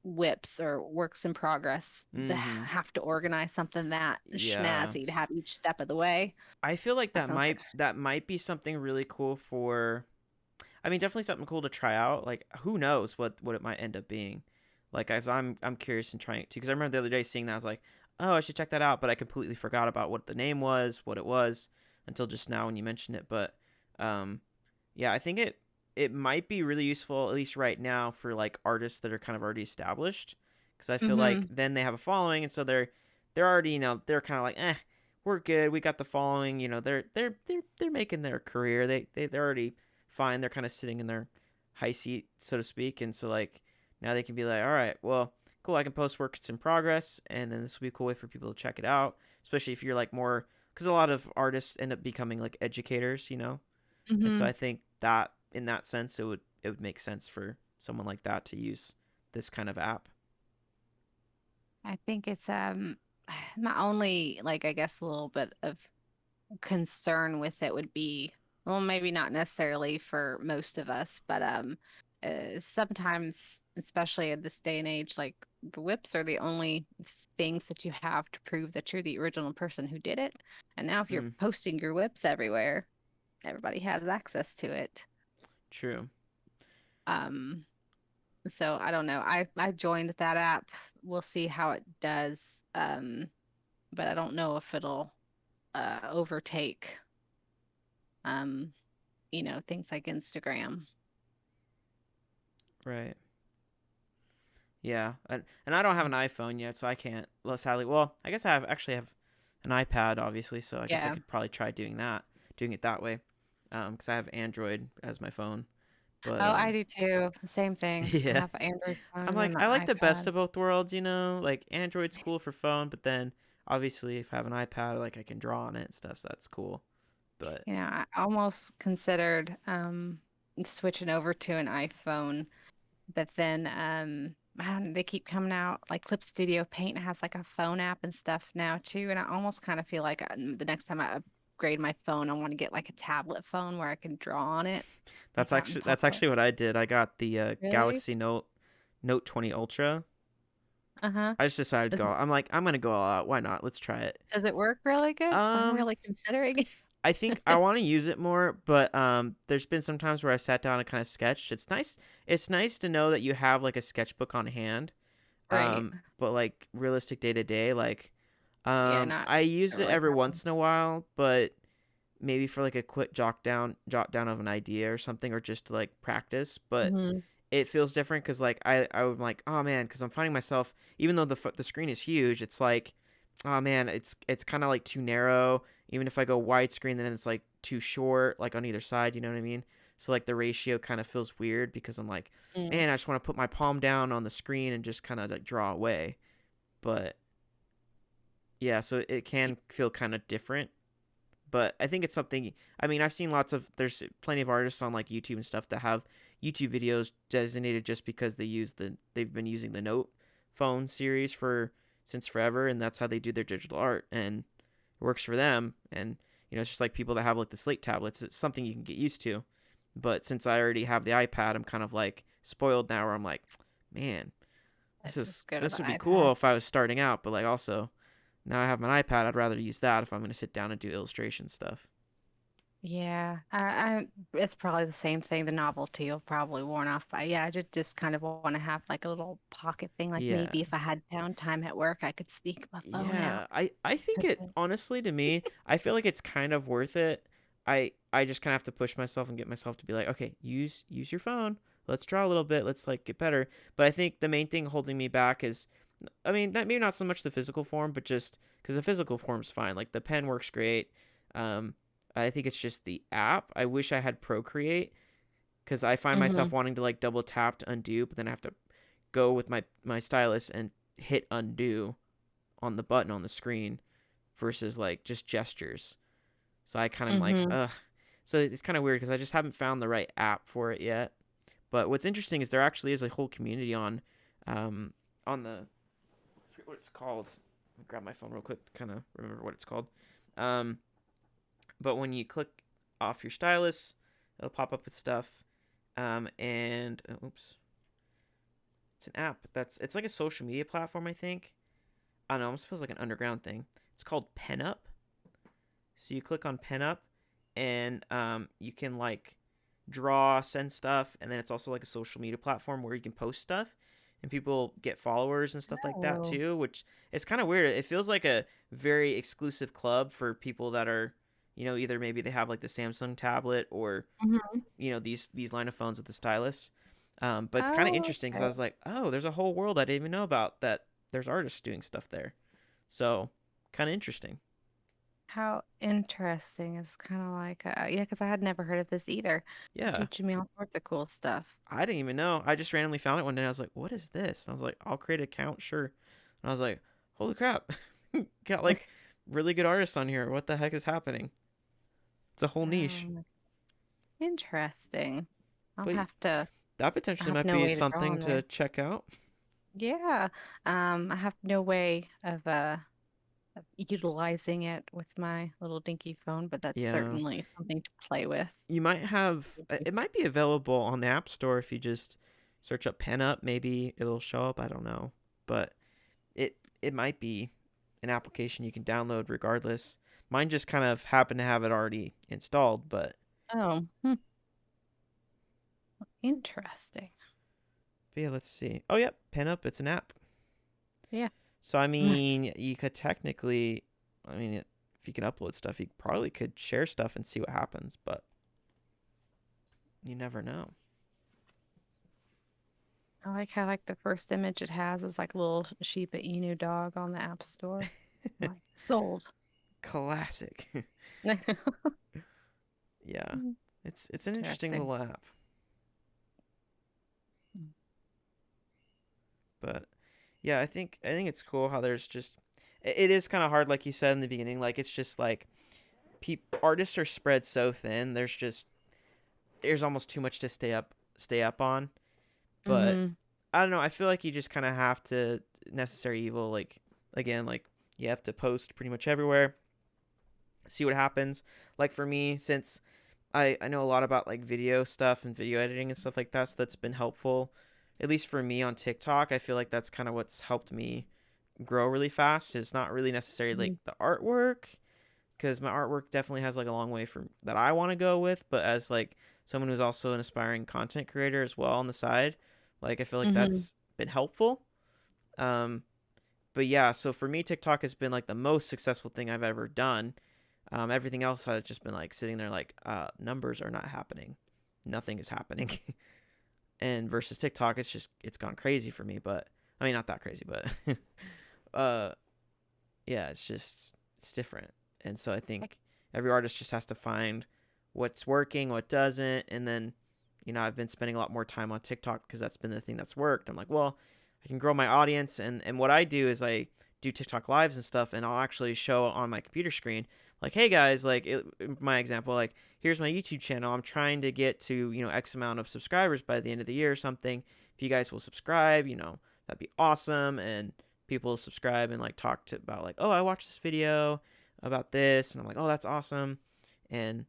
Speaker 2: whips or works in progress. To
Speaker 1: Mm-hmm.
Speaker 2: have to organize something that
Speaker 1: Yeah.
Speaker 2: snazzy to have each step of the way.
Speaker 1: I feel like
Speaker 2: That
Speaker 1: that
Speaker 2: sounds like
Speaker 1: might be something really cool for. I mean, definitely something cool to try out. Like, who knows what it might end up being. Like, as I'm curious and trying to, because I remember the other day seeing that, I was like, oh, I should check that out, but I completely forgot about what the name was, what it was, until just now when you mentioned it. But, um, yeah, I think it might be really useful, at least right now, for like artists that are kind of already established, because I feel like
Speaker 2: mm-hmm.
Speaker 1: then they have a following, and so they're already, they're kind of like, we're good, we got the following, they're making their career, they're already fine, they're kind of sitting in their high seat, so to speak, and so like now they can be like, all right, well, cool, I can post works in progress, and then this will be a cool way for people to check it out, especially if you're like more, because a lot of artists end up becoming like educators. And so
Speaker 2: Mm-hmm.
Speaker 1: I think that in that sense it would make sense for someone like that to use this kind of app.
Speaker 2: I think it's my only like I guess a little bit of concern with it would be, well, maybe not necessarily for most of us, but sometimes, especially in this day and age, like the whips are the only things that you have to prove that you're the original person who did it. And now, if you're
Speaker 1: Mm,
Speaker 2: posting your whips everywhere, everybody has access to it.
Speaker 1: true.
Speaker 2: Um, so I don't know. I joined that app. We'll see how it does. But I don't know if it'll overtake um, things like Instagram.
Speaker 1: Right. Yeah. And I don't have an iPhone yet, so I can't. Well, sadly, well, I guess I have an iPad, obviously, so I guess I
Speaker 2: Yeah.
Speaker 1: could probably try doing it that way. Because I have Android as my phone, but
Speaker 2: Oh, I do too. Same thing. I
Speaker 1: yeah.
Speaker 2: have an Android
Speaker 1: I'm
Speaker 2: phone
Speaker 1: like,
Speaker 2: and the
Speaker 1: I like the best
Speaker 2: iPad.
Speaker 1: of both worlds, you know? Like, Android's cool for phone, but then obviously, if I have an iPad, like, I can draw on it and stuff, so that's cool. But
Speaker 2: I almost considered switching over to an iPhone, but then man, they keep coming out like Clip Studio Paint has like a phone app and stuff now too, and I almost kind of feel like the next time I upgrade my phone, I want to get like a tablet phone where I can draw on it, like out in
Speaker 1: that's
Speaker 2: public.
Speaker 1: actually what I did. I got the
Speaker 2: Really?
Speaker 1: Galaxy Note 20 Ultra.
Speaker 2: Uh-huh.
Speaker 1: I just decided to
Speaker 2: Does,
Speaker 1: go. I'm like, I'm gonna go all out. Why not? Let's try it.
Speaker 2: does it work really good? Because I'm
Speaker 1: Um,
Speaker 2: really considering
Speaker 1: I think I
Speaker 2: it.
Speaker 1: want to use it more, but there's been some times where I sat down and kind of sketched. It's nice. It's nice to know that you have like a sketchbook on hand.
Speaker 2: Right.
Speaker 1: But like realistic day to day, like
Speaker 2: Yeah, not
Speaker 1: I use it
Speaker 2: really
Speaker 1: every
Speaker 2: happen.
Speaker 1: once in a while, but maybe for like a quick jot down of an idea or something, or just to like practice. But
Speaker 2: Hmm.
Speaker 1: it feels different because like I'm like, oh man, because I'm finding myself, even though the screen is huge, it's like, oh man, it's kind of like too narrow. Even if I go widescreen, then it's like too short, like on either side. You know what I mean? So like the ratio kind of feels weird because I'm like,
Speaker 2: Mm.
Speaker 1: man, I just want to put my palm down on the screen and just kind of like draw away. But yeah, so it can feel kind of different. But I think it's something. I mean, I've seen there's plenty of artists on like YouTube and stuff that have YouTube videos designated just because they've been using the Note phone series for since forever, and that's how they do their digital art, and it works for them. And it's just like people that have like the Slate tablets. It's something you can get used to. But since I already have the iPad, I'm kind of like spoiled now, where I'm like, man,
Speaker 2: I just go to
Speaker 1: this
Speaker 2: the
Speaker 1: would be cool
Speaker 2: iPad.
Speaker 1: if I was starting out, but like also now I have my iPad, I'd rather use that if I'm going to sit down and do illustration stuff.
Speaker 2: Yeah, it's probably the same thing. The novelty will probably worn off, but yeah, I just kind of want to have like a little pocket thing. Like
Speaker 1: Yeah.
Speaker 2: maybe if I had downtime at work, I could sneak my phone out.
Speaker 1: Yeah, I think
Speaker 2: That's
Speaker 1: it honestly to me, I feel like it's kind of worth it. I just kind of have to push myself and get myself to be like, okay, use your phone. Let's draw a little bit. Let's like get better. But I think the main thing holding me back is, I mean, that maybe not so much the physical form, but just because the physical form's fine. Like the pen works great. Um, I think it's just the app. I wish I had Procreate because I find
Speaker 2: Mm-hmm.
Speaker 1: myself wanting to like double tap to undo, but then I have to go with my stylus and hit undo on the button on the screen versus like just gestures. So I kind of like,
Speaker 2: Mm-hmm.
Speaker 1: ugh. So it's kind of weird because I just haven't found the right app for it yet. But what's interesting is there actually is a whole community um, on the, I forget what it's called. Let me grab my phone real quick to kind of remember what it's called. Um, but when you click off your stylus, it'll pop up with stuff. And oops, it's an app it's like a social media platform, I think. I don't know, it almost feels like an underground thing. It's called Pen Up. So you click on Pen Up, and you can like draw, send stuff, and then it's also like a social media platform where you can post stuff, and people get followers and stuff like that
Speaker 2: Oh.
Speaker 1: too. Which is kind of weird. It feels like a very exclusive club for people that are, either maybe they have like the Samsung tablet or
Speaker 2: Mm-hmm.
Speaker 1: these line of phones with the stylus. But it's kind of
Speaker 2: Oh,
Speaker 1: interesting because I
Speaker 2: okay.
Speaker 1: was like, oh, there's a whole world I didn't even know about that. There's artists doing stuff there, so kind of interesting.
Speaker 2: How interesting. It's kind of like, yeah, because I had never heard of this either. You're
Speaker 1: Yeah,
Speaker 2: teaching me all sorts of cool stuff.
Speaker 1: I didn't even know. I just randomly found it one day. I was like, what is this? And I was like, I'll create an account, sure. And I was like, holy crap, got like really good artists on here. What the heck is happening? It's a whole niche.
Speaker 2: Um, Interesting. I'll
Speaker 1: But
Speaker 2: have to.
Speaker 1: that
Speaker 2: I
Speaker 1: potentially
Speaker 2: have
Speaker 1: might
Speaker 2: no
Speaker 1: be
Speaker 2: way to draw
Speaker 1: something
Speaker 2: on
Speaker 1: to
Speaker 2: there.
Speaker 1: check out.
Speaker 2: Yeah. I have no way of utilizing it with my little dinky phone, but that's
Speaker 1: Yeah.
Speaker 2: certainly something to play with.
Speaker 1: You might have it might be available on the App Store if you just search up pen up, maybe it'll show up, I don't know. But it might be an application you can download regardless. Mine just kind of happened to have it already installed,
Speaker 2: Oh, interesting.
Speaker 1: but yeah, let's see. Oh, yep, pen up, it's an app.
Speaker 2: Yeah.
Speaker 1: So I mean, you could technically, I mean, if you can upload stuff, you probably could share stuff and see what happens, but you never know.
Speaker 2: I like how like the first image it has is like a little Shiba Inu dog on the App Store. I'm like, sold.
Speaker 1: Classic. Yeah. It's an interesting
Speaker 2: Interesting.
Speaker 1: little app. But yeah, I think it's cool how there's just it is kind of hard like you said in the beginning, like it's just like artists are spread so thin. There's almost too much to stay up on. But
Speaker 2: Mm-hmm.
Speaker 1: I don't know, I feel like you just kind of have to necessary evil like again like you have to post pretty much everywhere, see what happens. Like for me, since I know a lot about like video stuff and video editing and stuff like that, so that's been helpful. At least for me on TikTok, I feel like that's kind of what's helped me grow really fast. It's not really necessarily like the artwork, because my artwork definitely has like a long way from that I want to go with, but as like someone who's also an aspiring content creator as well on the side, like I feel like
Speaker 2: Mm-hmm.
Speaker 1: that's been helpful. Um, but yeah, so for me, TikTok has been like the most successful thing I've ever done. Everything else has just been like sitting there like numbers are not happening, nothing is happening. And versus TikTok, it's gone crazy for me. But I mean, not that crazy, but uh, yeah, it's different. And so I think every artist just has to find what's working, what doesn't, and then I've been spending a lot more time on TikTok because that's been the thing that's worked. I'm like, well, I can grow my audience, and what I do is I do TikTok lives and stuff, and I'll actually show on my computer screen like, hey guys, like my example, like here's my YouTube channel. I'm trying to get to X amount of subscribers by the end of the year or something. If you guys will subscribe, that'd be awesome. And people subscribe and like talk to about like, oh, I watched this video about this, and I'm like, oh, that's awesome. And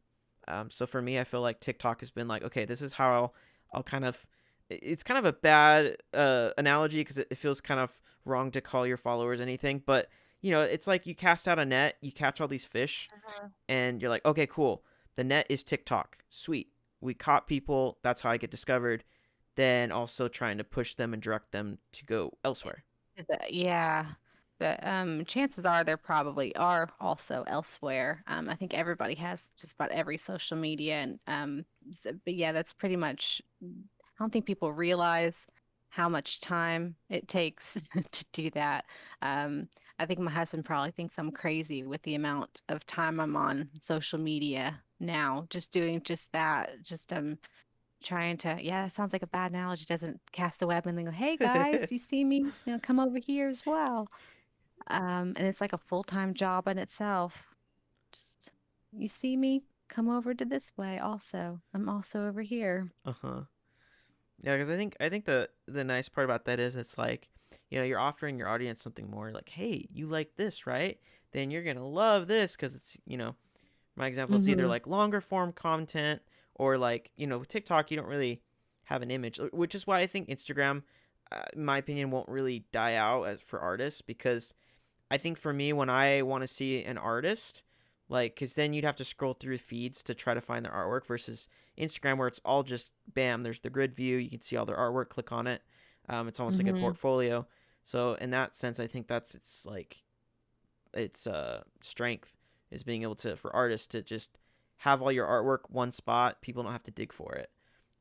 Speaker 1: so for me, I feel like TikTok has been like, okay, this is how I'll kind of. It's kind of a bad analogy because it feels kind of wrong to call your followers anything, but it's like you cast out a net, you catch all these fish, and you're like, okay, cool. The net is TikTok. Sweet. We caught people. That's how I get discovered. Then also trying to push them and direct them to go elsewhere.
Speaker 2: Yeah. But chances are there probably are also elsewhere. I think everybody has just about every social media and but yeah, that's pretty much I don't think people realize how much time it takes to do that. Um, I think my husband probably thinks I'm crazy with the amount of time I'm on social media now, just doing just that, just trying to, yeah, that sounds like a bad analogy. Doesn't cast a web and then go, hey guys, you see me, come over here as well. And it's like a full-time job in itself. Just, you see me, come over to this way also. I'm also over here.
Speaker 1: Uh huh. Yeah, because I think the nice part about that is it's like you're offering your audience something more. Like, hey, you like this, right? Then you're gonna love this because it's my example. It's either
Speaker 2: Mm-hmm.
Speaker 1: like longer form content or like with TikTok you don't really have an image, which is why I think Instagram, in my opinion, won't really die out as for artists because I think for me, when I want to see an artist, like, because then you'd have to scroll through feeds to try to find their artwork versus Instagram, where it's all just bam, there's the grid view. You can see all their artwork, click on it. It's almost like a
Speaker 2: Mm-hmm.
Speaker 1: portfolio. So, in that sense, I think that's its strength is being able to, for artists to just have all your artwork one spot. People don't have to dig for it.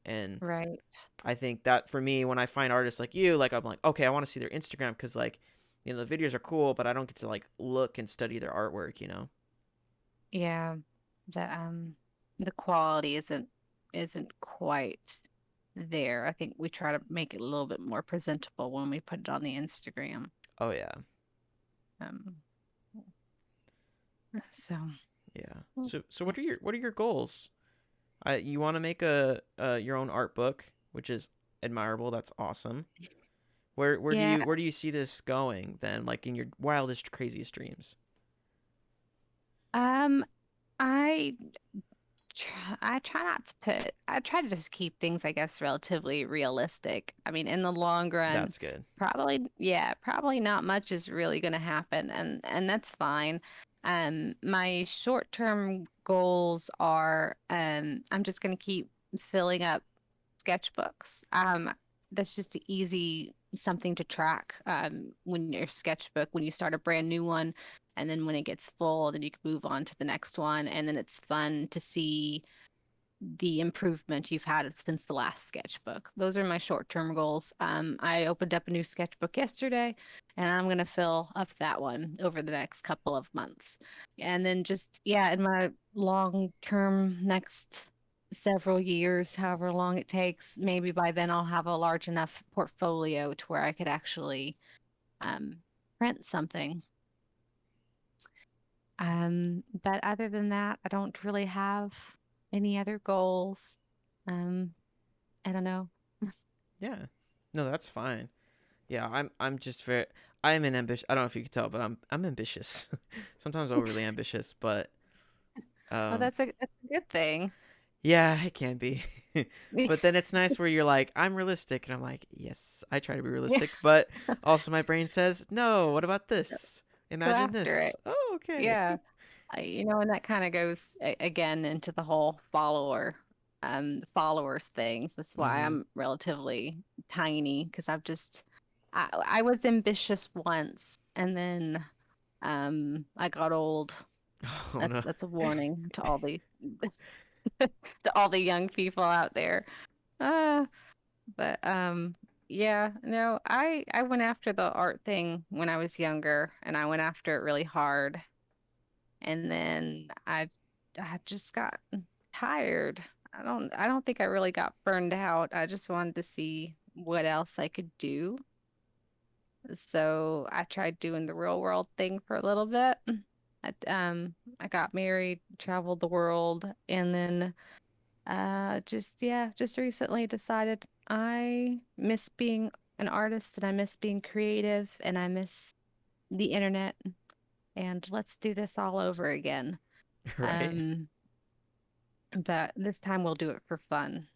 Speaker 1: And
Speaker 2: Right.
Speaker 1: I think that for me, when I find artists like you, like I'm like, okay, I want to see their Instagram because like, the videos are cool, but I don't get to like look and study their artwork.
Speaker 2: Yeah. The quality isn't quite there. I think we try to make it a little bit more presentable when we put it on the Instagram.
Speaker 1: Oh yeah,
Speaker 2: Um, so
Speaker 1: yeah.
Speaker 2: well,
Speaker 1: So
Speaker 2: yes.
Speaker 1: what are your goals? You want to make a your own art book, which is admirable. That's awesome. Where
Speaker 2: Yeah,
Speaker 1: where do you see this going then? Like in your wildest, craziest dreams?
Speaker 2: Um, I I try not to put, I try to just keep things, I guess, relatively realistic. I mean, in the long run,
Speaker 1: That's good.
Speaker 2: probably, yeah, probably not much is really going to happen, and that's fine. My short-term goals are, I'm just going to keep filling up sketchbooks. That's just easy something to track. When your sketchbook, when you start a brand new one, and then when it gets full, then you can move on to the next one, and then it's fun to see the improvement you've had since the last sketchbook. Those are my short-term goals. I opened up a new sketchbook yesterday, and I'm gonna fill up that one over the next couple of months. And then just, yeah, in my long-term next several years, however long it takes, maybe by then I'll have a large enough portfolio to where I could actually um, print something. But other than that, I don't really have any other goals. Um, I don't know.
Speaker 1: Yeah. No, that's fine. Yeah, I'm just very I'm an ambitious. I don't know if you can tell, but I'm ambitious. Sometimes overly ambitious, but
Speaker 2: Well,
Speaker 1: um
Speaker 2: that's a good thing.
Speaker 1: yeah, it can be. But then it's nice where you're like, I'm realistic and I'm like, yes, I try to be
Speaker 2: Yeah,
Speaker 1: realistic, but also my brain says, "No, what about this?
Speaker 2: go
Speaker 1: Imagine
Speaker 2: after
Speaker 1: this."
Speaker 2: it.
Speaker 1: Oh, okay.
Speaker 2: Yeah. And that kind of goes again into the whole followers things. That's why
Speaker 1: Mhm.
Speaker 2: I'm relatively tiny because I was ambitious once and then I got old.
Speaker 1: Oh
Speaker 2: That's
Speaker 1: no.
Speaker 2: that's a warning to all the to all the young people out there. Uh, but yeah, no, I went after the art thing when I was younger and I went after it really hard. And then I just got tired. I don't think I really got burned out. I just wanted to see what else I could do. So I tried doing the real world thing for a little bit. I got married, traveled the world, and then just recently decided I miss being an artist and I miss being creative and I miss the internet and let's do this all over again.
Speaker 1: Right?
Speaker 2: Um, but this time we'll do it for fun.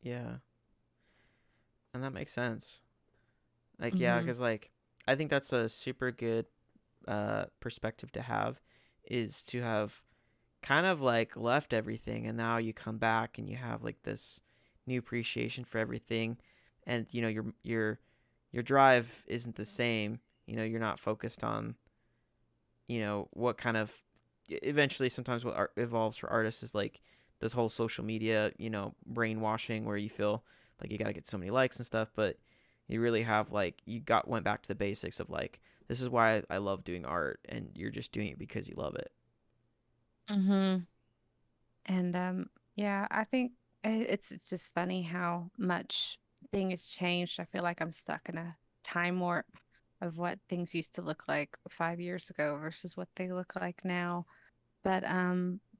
Speaker 1: Yeah. And that makes sense. Like yeah,
Speaker 2: Hmm.
Speaker 1: cuz like I think that's a super good perspective to have is to have kind of like left everything and now you come back and you have like this new appreciation for everything and your drive isn't the same. You're not focused on what kind of eventually sometimes what art evolves for artists is like this whole social media brainwashing where you feel like you got to get so many likes and stuff, but you really have like you got went back to the basics of like this is why I love doing art and you're just doing it because you love it.
Speaker 2: Hmm. And yeah, I think it's just funny how much things changed. I feel like I'm stuck in a time warp of what things used to look like 5 years ago versus what they look like now. But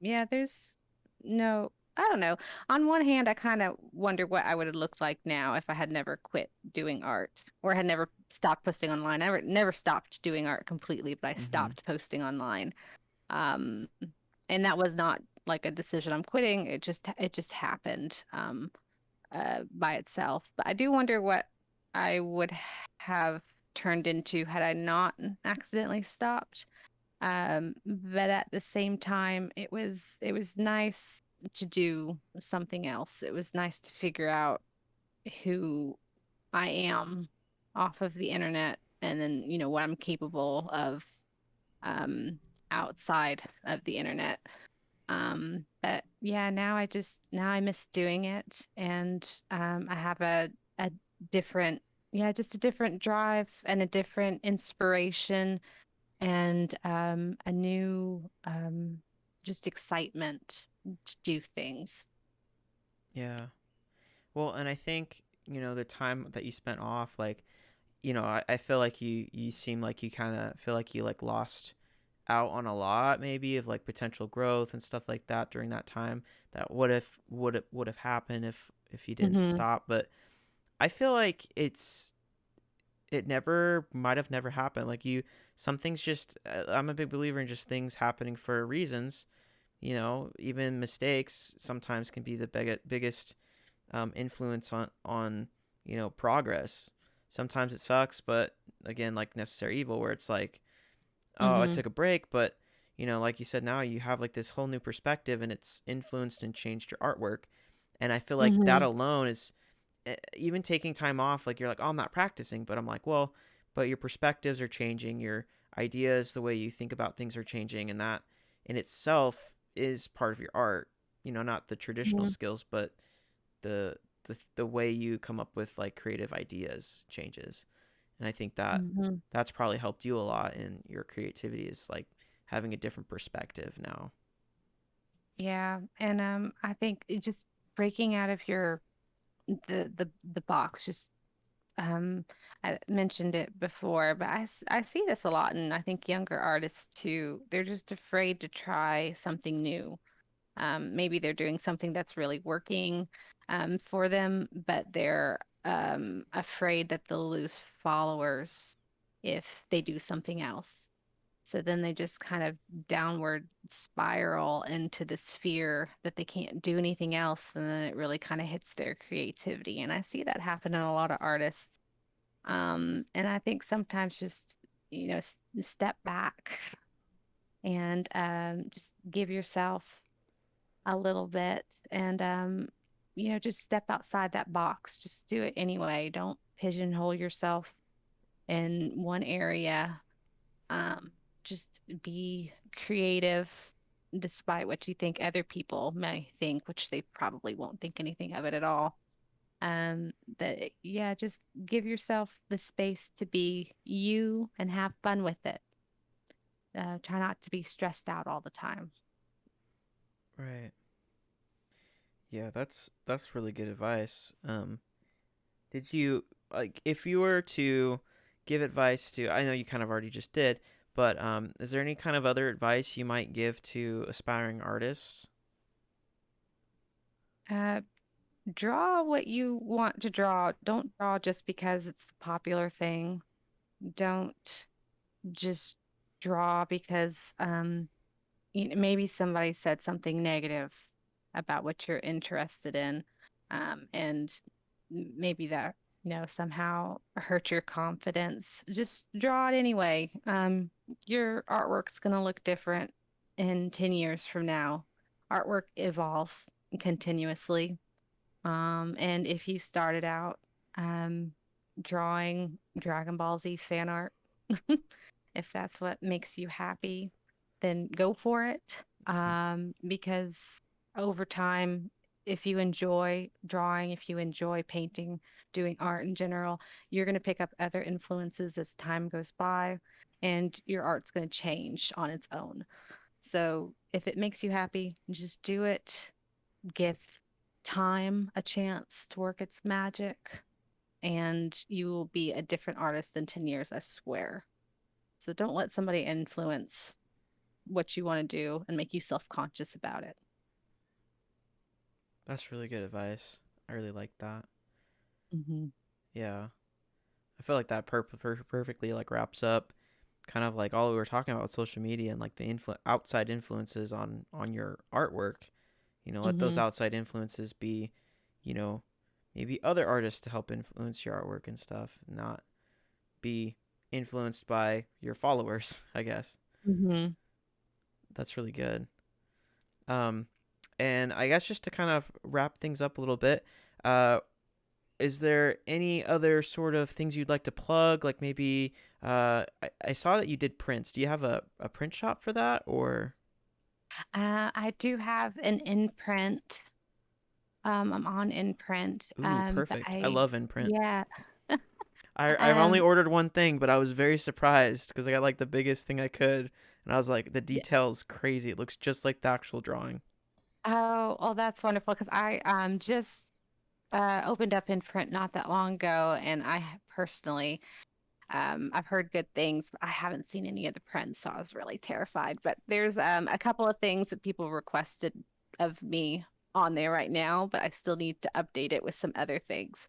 Speaker 2: yeah, there's no, I don't know. On one hand, I kind of wonder what I would have looked like now if I had never quit doing art or had never stopped posting online. I never stopped doing art completely, but I
Speaker 1: Mhm.
Speaker 2: stopped posting online. Um, and that was not like a decision I'm quitting. It just happened by itself. But I do wonder what I would have turned into had I not accidentally stopped. But at the same time, it was nice to do something else. It was nice to figure out who I am off of the internet and then, what I'm capable of um outside of the internet. But yeah, now I miss doing it and I have a different just a different drive and a different inspiration and a new just excitement to do things.
Speaker 1: Yeah. Well, and I think, the time that you spent off, like, I feel like you seem like you kind of feel like you like lost out on a lot maybe of like potential growth and stuff like that during that time that would have happened if you didn't
Speaker 2: Hmm.
Speaker 1: stop. But I feel like it never might have never happened. Like you, some things just I'm a big believer in just things happening for reasons. You know, even mistakes sometimes can be the biggest influence on progress. Sometimes it sucks, but again, like necessary evil, where it's like, oh, I
Speaker 2: Mm-hmm.
Speaker 1: took a break, but like you said, now you have like this whole new perspective, and it's influenced and changed your artwork. And I feel like that
Speaker 2: Mm-hmm.
Speaker 1: alone is even taking time off. Like you're like, oh, I'm not practicing, but I'm like, well, but your perspectives are changing, your ideas, the way you think about things are changing, and that in itself is part of your art. Not the traditional skills, but the way you come up with like creative ideas changes. And I think that
Speaker 2: Mm-hmm.
Speaker 1: that's probably helped you a lot in your creativity, is like having a different perspective now.
Speaker 2: Yeah, and I think it just breaking out of your the box. Just I mentioned it before, but I see this a lot, and I think younger artists too. They're just afraid to try something new. Maybe they're doing something that's really working for them, but they're afraid that they'll lose followers if they do something else. So then they just kind of downward spiral into this fear that they can't do anything else. And then it really kind of hits their creativity. And I see that happen in a lot of artists. And I think sometimes just, step back and just give yourself a little bit and, just step outside that box. Just do it anyway. Don't pigeonhole yourself in one area. um, just be creative despite what you think other people may think, which they probably won't think anything of it at all. But yeah, just give yourself the space to be you and have fun with it. Try not to be stressed out all the time.
Speaker 1: Right. Yeah, that's really good advice. Did you like if you were to give advice to, I know you kind of already just did, but is there any kind of other advice you might give to aspiring artists?
Speaker 2: Uh, Draw what you want to draw. Don't draw just because it's the popular thing. Don't just draw because maybe somebody said something negative about what you're interested in, and maybe that somehow hurt your confidence. Just draw it anyway. Your artwork's gonna look different in 10 years from now. Artwork evolves continuously. And if you started out um, drawing Dragon Ball Z fan art, if that's what makes you happy, then go for it. Because over time, if you enjoy drawing, if you enjoy painting, doing art in general, you're going to pick up other influences as time goes by, and your art's going to change on its own. So if it makes you happy, just do it. Give time a chance to work its magic, and you will be a different artist in 10 years, I swear. So don't let somebody influence what you want to do and make you self-conscious about it.
Speaker 1: That's really good advice. I really like that.
Speaker 2: Hmm.
Speaker 1: Yeah. I feel like that perfectly like wraps up kind of like all we were talking about with social media and like the outside influences on your artwork. Let those
Speaker 2: Hmm.
Speaker 1: outside influences be, you know, maybe other artists to help influence your artwork and stuff, not be influenced by your followers, I guess.
Speaker 2: Hmm.
Speaker 1: That's really good. Um, and I guess just to kind of wrap things up a little bit, uh, is there any other sort of things you'd like to plug? Like maybe I saw that you did prints. Do you have a print shop for that or?
Speaker 2: I do have an imprint. I'm on imprint.
Speaker 1: Ooh,
Speaker 2: But
Speaker 1: perfect. I love imprint.
Speaker 2: yeah.
Speaker 1: I've only
Speaker 2: Um,
Speaker 1: ordered one thing, but I was very surprised because I got like the biggest thing I could, and I was like, the
Speaker 2: yeah.
Speaker 1: detail's crazy. It looks just like the actual drawing.
Speaker 2: Oh, that's wonderful because I just opened up imprint not that long ago, and personally, I've heard good things, but I haven't seen any of the prints, so I was really terrified. But there's a couple of things that people requested of me on there right now, but I still need to update it with some other things.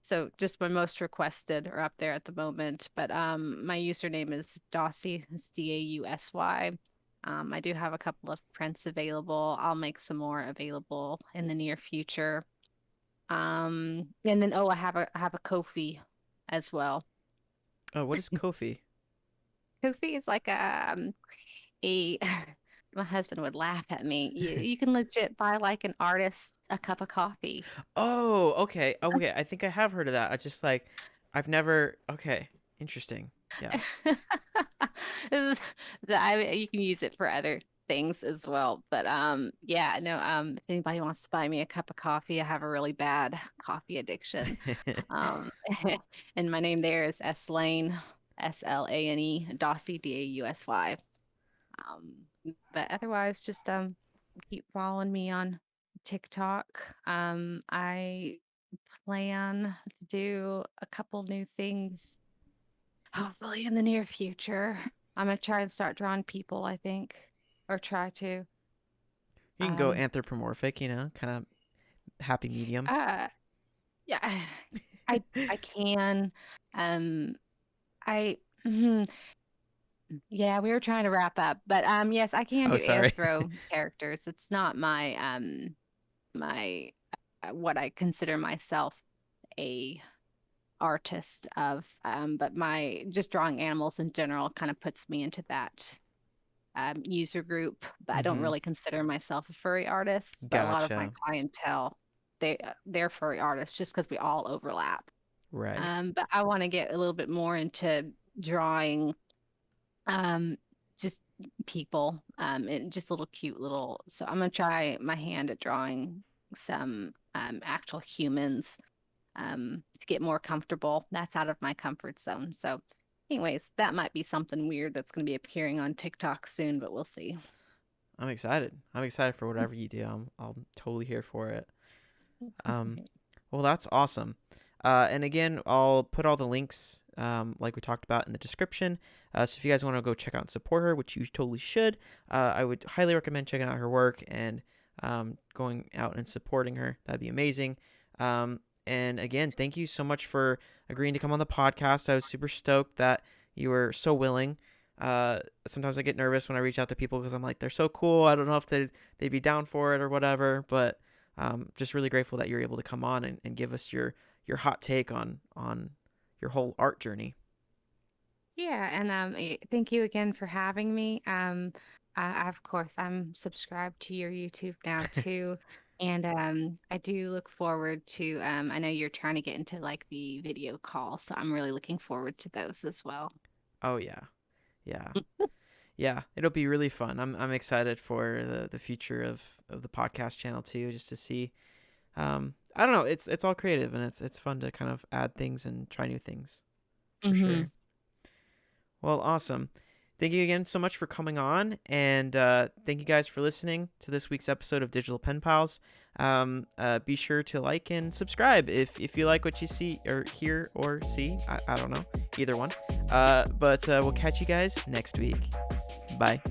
Speaker 2: So just my most requested are up there at the moment. But my username is Dausy. It's Dausy. I do have a couple of prints available. I'll make some more available in the near future. And then I have a Kofi as well.
Speaker 1: Oh, what is Kofi?
Speaker 2: Kofi is like a my husband would laugh at me. You can legit buy like an artist a cup of coffee.
Speaker 1: Oh, okay. Oh, okay. I think I have heard of that. I just like I've never. Okay, interesting. Yeah.
Speaker 2: This is you can use it for other things as well. But yeah, no, if anybody wants to buy me a cup of coffee, I have a really bad coffee addiction. Um and my name there is Slane, Slane, Dausy, Dausy. Um but otherwise just keep following me on TikTok. I plan to do a couple new things hopefully in the near future. I'm gonna try and start drawing people, I think, or try to.
Speaker 1: You can go
Speaker 2: Um,
Speaker 1: anthropomorphic, kind of happy medium.
Speaker 2: uh, yeah, I can. Um, I yeah, we were trying to wrap up, but yes, I can
Speaker 1: Oh,
Speaker 2: do
Speaker 1: sorry.
Speaker 2: anthro characters. It's not my what I consider myself a artist of, but my just drawing animals in general kind of puts me into that user group, but I don't
Speaker 1: Mm-hmm.
Speaker 2: really consider myself a furry artist. But a lot of my
Speaker 1: Gotcha.
Speaker 2: clientele, they're furry artists just because we all overlap.
Speaker 1: Right.
Speaker 2: But I want to get a little bit more into drawing um, just people, and just little cute little. So I'm gonna try my hand at drawing some actual humans to get more comfortable. That's out of my comfort zone. So, anyways, that might be something weird that's going to be appearing on TikTok soon, but we'll see.
Speaker 1: I'm excited. I'm excited for whatever you do. I'm totally here for it. Um, well, that's awesome. And again, I'll put all the links, like we talked about, in the description. So if you guys want to go check out and support her, which you totally should, I would highly recommend checking out her work and going out and supporting her. That'd be amazing. And again, thank you so much for agreeing to come on the podcast. I was super stoked that you were so willing. Sometimes I get nervous when I reach out to people because I'm like, they're so cool. I don't know if they'd be down for it or whatever, but just really grateful that you're able to come on and give us your hot take on your whole art journey.
Speaker 2: Yeah, and thank you again for having me. Of course, I'm subscribed to your YouTube now too, and I do look forward to. I know you're trying to get into like the video call, so I'm really looking forward to those as well.
Speaker 1: Oh yeah, yeah, yeah. It'll be really fun. I'm excited for the future of the podcast channel too, just to see. I don't know. It's all creative and it's fun to kind of add things and try new things, for
Speaker 2: Mm-hmm.
Speaker 1: sure. Well, awesome. Thank you again so much for coming on, and thank you guys for listening to this week's episode of Digital Pen Pals. Be sure to like and subscribe if you like what you see or hear or see. I don't know, either one. But we'll catch you guys next week. Bye.